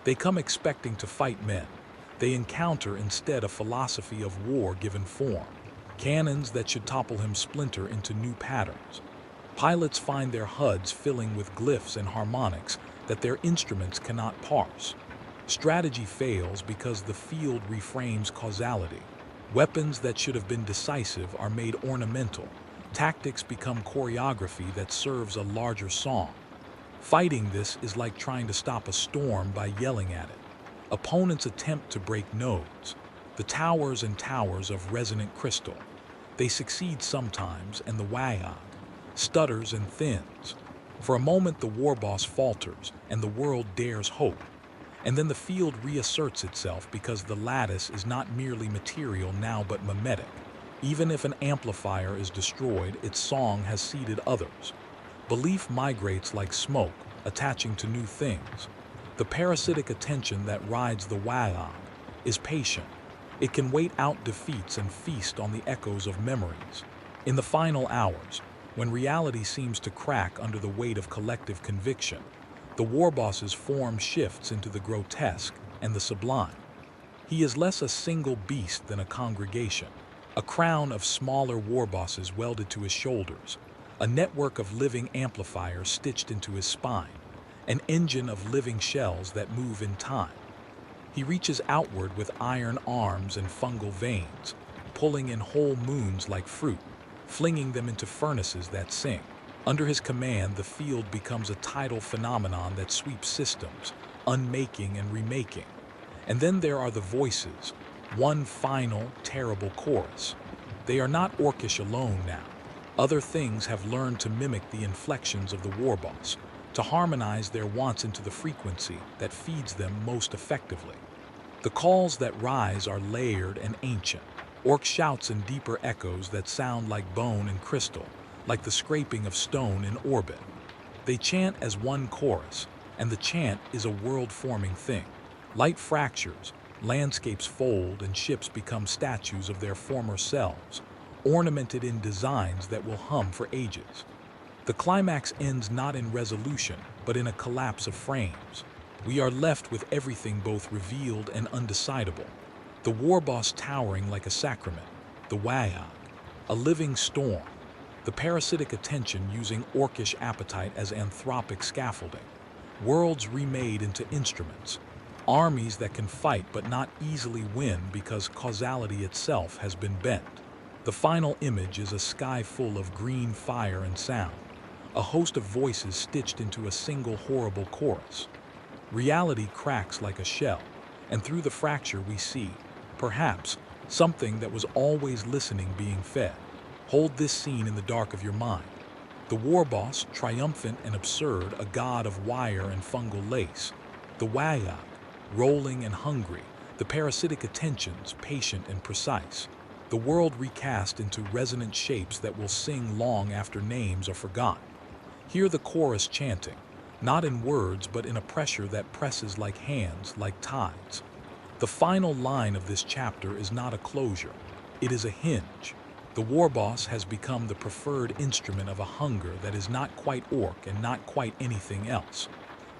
They come expecting to fight men. They encounter instead a philosophy of war given form. Cannons that should topple him splinter into new patterns. Pilots find their HUDs filling with glyphs and harmonics that their instruments cannot parse. Strategy fails because the field reframes causality. Weapons that should have been decisive are made ornamental. Tactics become choreography that serves a larger song. Fighting this is like trying to stop a storm by yelling at it. Opponents attempt to break nodes, the towers and towers of resonant crystal. They succeed sometimes, and the Wayag stutters and thins. For a moment the war boss falters, and the world dares hope. And then the field reasserts itself because the lattice is not merely material now but mimetic. Even if an amplifier is destroyed, its song has seeded others. Belief migrates like smoke, attaching to new things. The parasitic attention that rides the Wayag is patient. It can wait out defeats and feast on the echoes of memories. In the final hours, when reality seems to crack under the weight of collective conviction, the war boss's form shifts into the grotesque and the sublime. He is less a single beast than a congregation, a crown of smaller war bosses welded to his shoulders, a network of living amplifiers stitched into his spine, an engine of living shells that move in time. He reaches outward with iron arms and fungal veins, pulling in whole moons like fruit, flinging them into furnaces that sing. Under his command, the field becomes a tidal phenomenon that sweeps systems, unmaking and remaking. And then there are the voices, one final, terrible chorus. They are not orcish alone now. Other things have learned to mimic the inflections of the war boss, to harmonize their wants into the frequency that feeds them most effectively. The calls that rise are layered and ancient. Orc shouts in deeper echoes that sound like bone and crystal, like the scraping of stone in orbit. They chant as one chorus, and the chant is a world-forming thing. Light fractures, landscapes fold, and ships become statues of their former selves, ornamented in designs that will hum for ages. The climax ends not in resolution, but in a collapse of frames. We are left with everything both revealed and undecidable. The war boss towering like a sacrament, the Wayag, a living storm, the parasitic attention using orcish appetite as anthropic scaffolding, worlds remade into instruments, armies that can fight but not easily win because causality itself has been bent. The final image is a sky full of green fire and sound, a host of voices stitched into a single horrible chorus. Reality cracks like a shell, and through the fracture we see, perhaps, something that was always listening being fed. Hold this scene in the dark of your mind. The war boss, triumphant and absurd, a god of wire and fungal lace. The Wayag, rolling and hungry, the parasitic attentions, patient and precise. The world recast into resonant shapes that will sing long after names are forgotten. Hear the chorus chanting, not in words but in a pressure that presses like hands, like tides. The final line of this chapter is not a closure, it is a hinge. The war boss has become the preferred instrument of a hunger that is not quite orc and not quite anything else.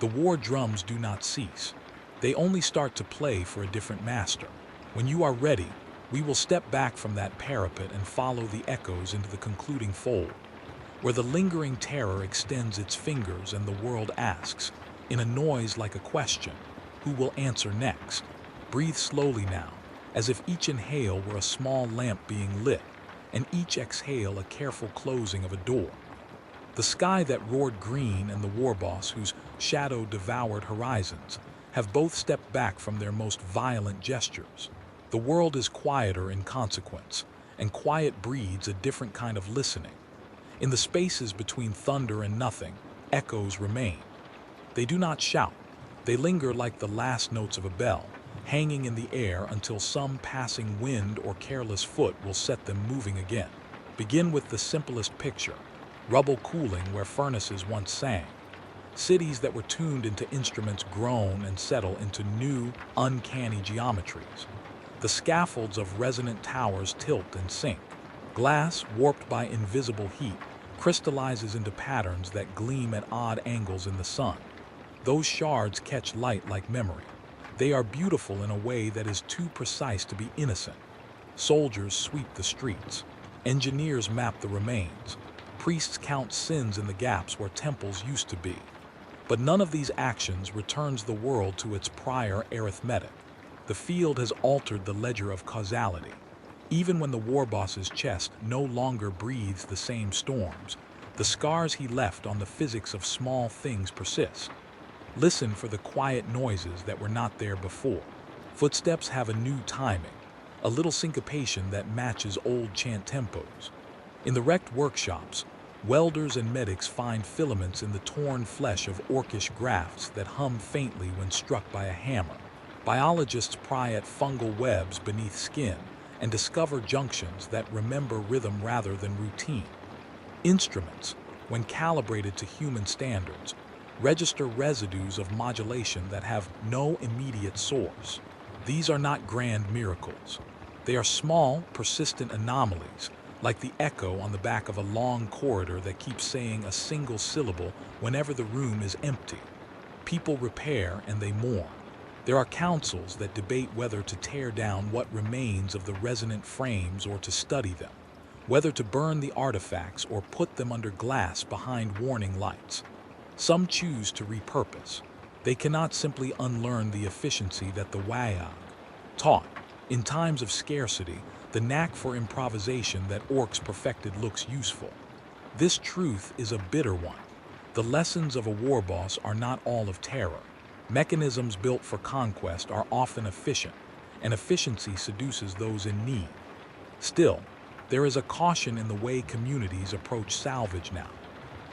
The war drums do not cease. They only start to play for a different master. When you are ready, we will step back from that parapet and follow the echoes into the concluding fold, where the lingering terror extends its fingers and the world asks, in a noise like a question, who will answer next? Breathe slowly now, as if each inhale were a small lamp being lit, and each exhale a careful closing of a door. The sky that roared green and the warboss whose shadow devoured horizons have both stepped back from their most violent gestures. The world is quieter in consequence, and quiet breeds a different kind of listening. In the spaces between thunder and nothing, echoes remain. They do not shout. They linger like the last notes of a bell, hanging in the air until some passing wind or careless foot will set them moving again. Begin with the simplest picture: rubble cooling where furnaces once sang. Cities that were tuned into instruments groan and settle into new, uncanny geometries. The scaffolds of resonant towers tilt and sink. Glass, warped by invisible heat, crystallizes into patterns that gleam at odd angles in the sun. Those shards catch light like memory. They are beautiful in a way that is too precise to be innocent. Soldiers sweep the streets. Engineers map the remains. Priests count sins in the gaps where temples used to be. But none of these actions returns the world to its prior arithmetic. The field has altered the ledger of causality. Even when the warboss's chest no longer breathes the same storms, the scars he left on the physics of small things persist. Listen for the quiet noises that were not there before. Footsteps have a new timing, a little syncopation that matches old chant tempos. In the wrecked workshops, welders and medics find filaments in the torn flesh of orcish grafts that hum faintly when struck by a hammer. Biologists pry at fungal webs beneath skin and discover junctions that remember rhythm rather than routine. Instruments, when calibrated to human standards, register residues of modulation that have no immediate source. These are not grand miracles. They are small, persistent anomalies, like the echo on the back of a long corridor that keeps saying a single syllable whenever the room is empty. People repair and they mourn. There are councils that debate whether to tear down what remains of the resonant frames or to study them, whether to burn the artifacts or put them under glass behind warning lights. Some choose to repurpose. They cannot simply unlearn the efficiency that the Wayag taught. In times of scarcity, the knack for improvisation that orcs perfected looks useful. This truth is a bitter one. The lessons of a warboss are not all of terror. Mechanisms built for conquest are often efficient, and efficiency seduces those in need. Still, there is a caution in the way communities approach salvage now.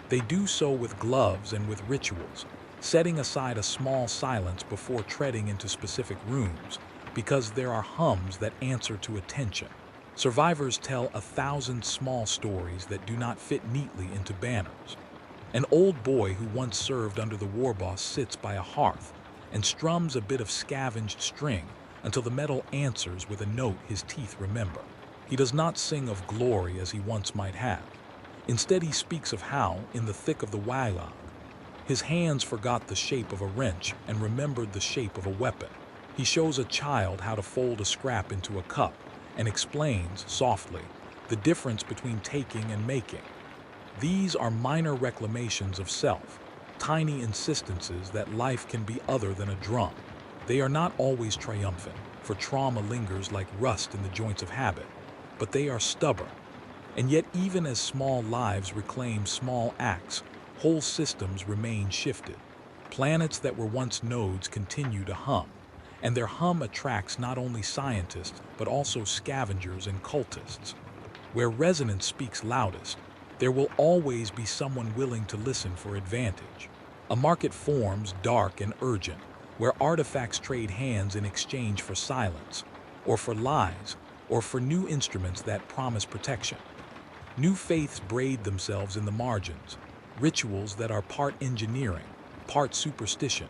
They do so with gloves and with rituals, setting aside a small silence before treading into specific rooms, because there are hums that answer to attention. Survivors tell 1,000 small stories that do not fit neatly into banners. An old boy who once served under the warboss sits by a hearth and strums a bit of scavenged string until the metal answers with a note his teeth remember. He does not sing of glory as he once might have. Instead, he speaks of how, in the thick of the Wayag, his hands forgot the shape of a wrench and remembered the shape of a weapon. He shows a child how to fold a scrap into a cup and explains, softly, the difference between taking and making. These are minor reclamations of self, tiny insistences that life can be other than a drum. They are not always triumphant, for trauma lingers like rust in the joints of habit, but they are stubborn. And yet, even as small lives reclaim small acts, whole systems remain shifted. Planets that were once nodes continue to hum, and their hum attracts not only scientists, but also scavengers and cultists. Where resonance speaks loudest, there will always be someone willing to listen for advantage. A market forms, dark and urgent, where artifacts trade hands in exchange for silence, or for lies, or for new instruments that promise protection. New faiths braid themselves in the margins, rituals that are part engineering, part superstition,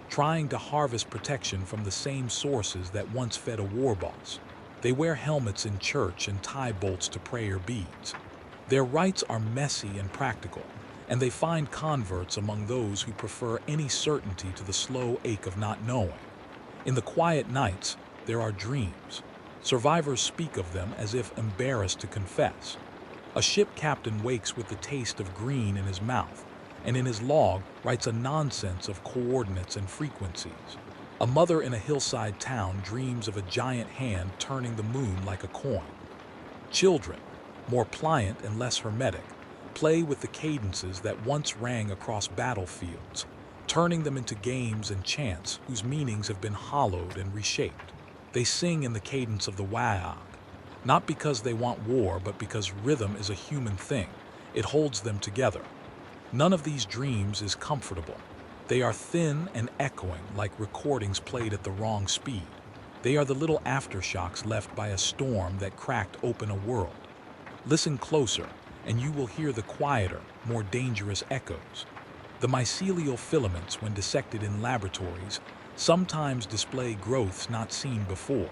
trying to harvest protection from the same sources that once fed a warboss. They wear helmets in church and tie bolts to prayer beads. Their rites are messy and practical, and they find converts among those who prefer any certainty to the slow ache of not knowing. In the quiet nights, there are dreams. Survivors speak of them as if embarrassed to confess. A ship captain wakes with the taste of green in his mouth, and in his log writes a nonsense of coordinates and frequencies. A mother in a hillside town dreams of a giant hand turning the moon like a coin. Children, more pliant and less hermetic, play with the cadences that once rang across battlefields, turning them into games and chants whose meanings have been hollowed and reshaped. They sing in the cadence of the wa'ag, not because they want war, but because rhythm is a human thing. It holds them together. None of these dreams is comfortable. They are thin and echoing like recordings played at the wrong speed. They are the little aftershocks left by a storm that cracked open a world. Listen closer, and you will hear the quieter, more dangerous echoes. The mycelial filaments, when dissected in laboratories, sometimes display growths not seen before,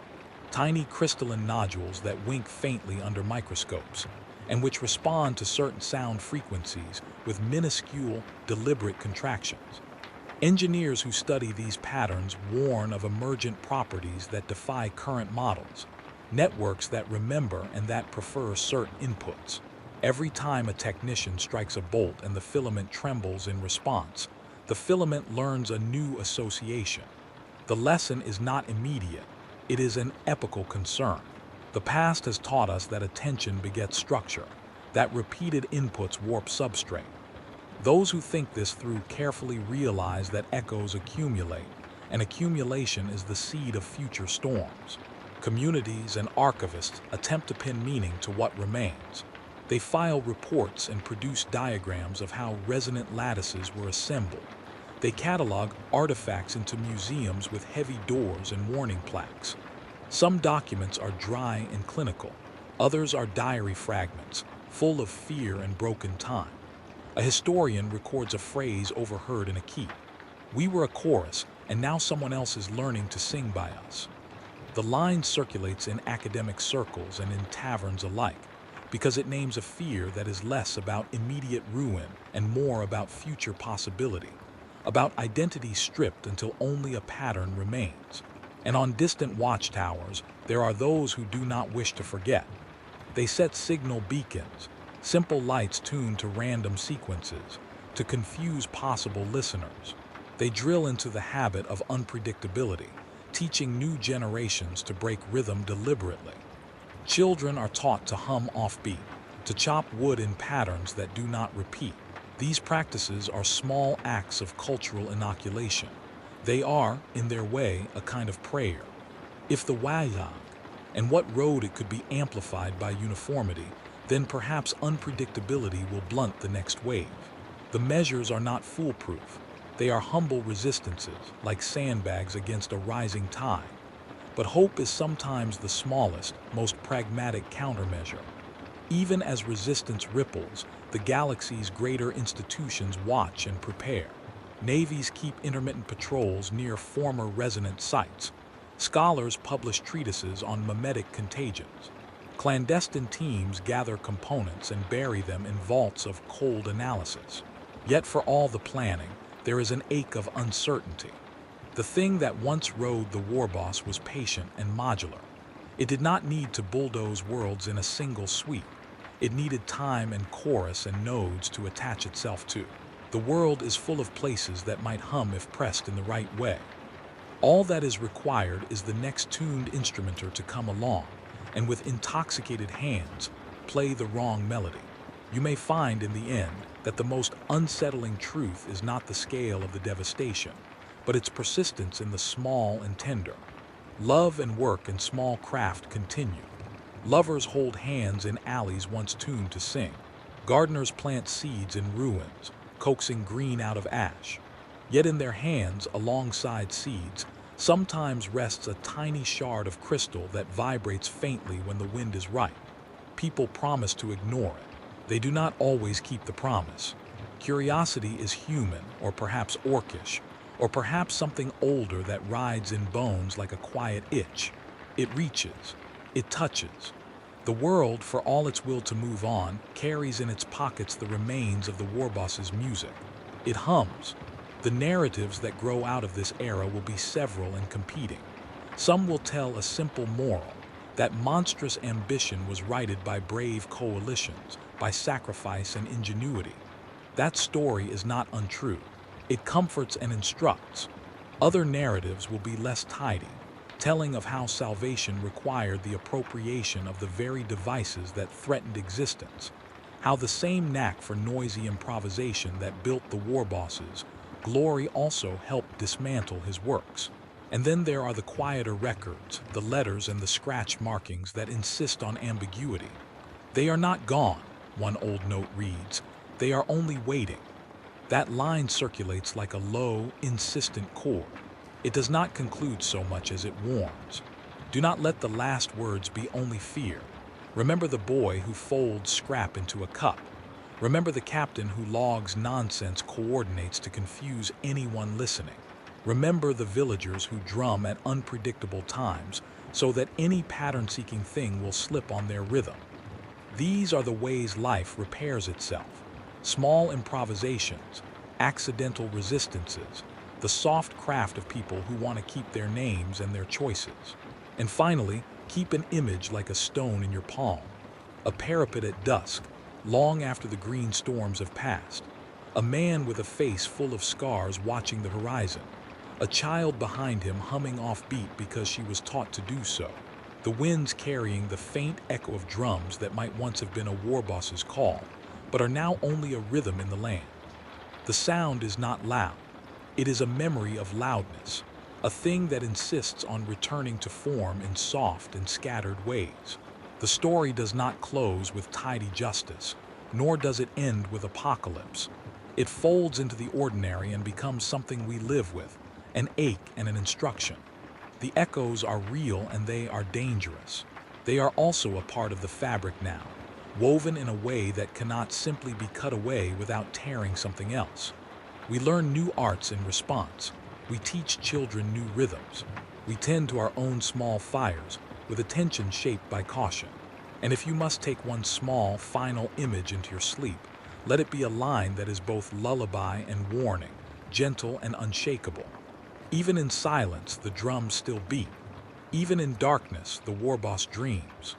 tiny crystalline nodules that wink faintly under microscopes, and which respond to certain sound frequencies with minuscule, deliberate contractions. Engineers who study these patterns warn of emergent properties that defy current models, networks that remember and that prefer certain inputs. Every time a technician strikes a bolt and the filament trembles in response, the filament learns a new association. The lesson is not immediate, it is an epochal concern. The past has taught us that attention begets structure, that repeated inputs warp substrate. Those who think this through carefully realize that echoes accumulate, and accumulation is the seed of future storms. Communities and archivists attempt to pin meaning to what remains. They file reports and produce diagrams of how resonant lattices were assembled. They catalog artifacts into museums with heavy doors and warning plaques. Some documents are dry and clinical. Others are diary fragments, full of fear and broken time. A historian records a phrase overheard in a keep. We were a chorus, and now someone else is learning to sing by us. The line circulates in academic circles and in taverns alike, because it names a fear that is less about immediate ruin and more about future possibility, about identity stripped until only a pattern remains. And on distant watchtowers, there are those who do not wish to forget. They set signal beacons, simple lights tuned to random sequences, to confuse possible listeners. They drill into the habit of unpredictability, teaching new generations to break rhythm deliberately. Children are taught to hum offbeat, to chop wood in patterns that do not repeat. These practices are small acts of cultural inoculation. They are, in their way, a kind of prayer. If the wa'ag, and what road it could be amplified by uniformity, then perhaps unpredictability will blunt the next wave. The measures are not foolproof. They are humble resistances, like sandbags against a rising tide. But hope is sometimes the smallest, most pragmatic countermeasure. Even as resistance ripples, the galaxy's greater institutions watch and prepare. Navies keep intermittent patrols near former resonant sites. Scholars publish treatises on mimetic contagions. Clandestine teams gather components and bury them in vaults of cold analysis. Yet for all the planning, there is an ache of uncertainty. The thing that once rode the Warboss was patient and modular. It did not need to bulldoze worlds in a single sweep. It needed time and chorus and nodes to attach itself to. The world is full of places that might hum if pressed in the right way. All that is required is the next tuned instrumenter to come along, and with intoxicated hands, play the wrong melody. You may find in the end that the most unsettling truth is not the scale of the devastation, but its persistence in the small and tender. Love and work in small craft continue. Lovers hold hands in alleys once tuned to sing. Gardeners plant seeds in ruins, coaxing green out of ash. Yet in their hands, alongside seeds, sometimes rests a tiny shard of crystal that vibrates faintly when the wind is right. People promise to ignore it. They do not always keep the promise. Curiosity is human, or perhaps orcish, or perhaps something older that rides in bones like a quiet itch. It reaches. It touches. The world, for all its will to move on, carries in its pockets the remains of the Warbosses' music. It hums. The narratives that grow out of this era will be several and competing. Some will tell a simple moral, that monstrous ambition was righted by brave coalitions, by sacrifice and ingenuity. That story is not untrue. It comforts and instructs. Other narratives will be less tidy, telling of how salvation required the appropriation of the very devices that threatened existence, how the same knack for noisy improvisation that built the Warbosses, glory also helped dismantle his works. And then there are the quieter records, the letters and the scratch markings that insist on ambiguity. They are not gone, one old note reads, they are only waiting. That line circulates like a low, insistent chord. It does not conclude so much as it warns. Do not let the last words be only fear. Remember the boy who folds scrap into a cup. Remember the captain who logs nonsense coordinates to confuse anyone listening. Remember the villagers who drum at unpredictable times so that any pattern-seeking thing will slip on their rhythm. These are the ways life repairs itself. Small improvisations, accidental resistances, the soft craft of people who want to keep their names and their choices. And finally, keep an image like a stone in your palm. A parapet at dusk, long after the green storms have passed. A man with a face full of scars watching the horizon. A child behind him humming offbeat because she was taught to do so. The winds carrying the faint echo of drums that might once have been a warboss's call, but are now only a rhythm in the land. The sound is not loud. It is a memory of loudness, a thing that insists on returning to form in soft and scattered ways. The story does not close with tidy justice, nor does it end with apocalypse. It folds into the ordinary and becomes something we live with, an ache and an instruction. The echoes are real and they are dangerous. They are also a part of the fabric now, woven in a way that cannot simply be cut away without tearing something else. We learn new arts in response. We teach children new rhythms. We tend to our own small fires, with attention shaped by caution. And if you must take one small, final image into your sleep, let it be a line that is both lullaby and warning, gentle and unshakable. Even in silence, the drums still beat. Even in darkness, the warboss dreams.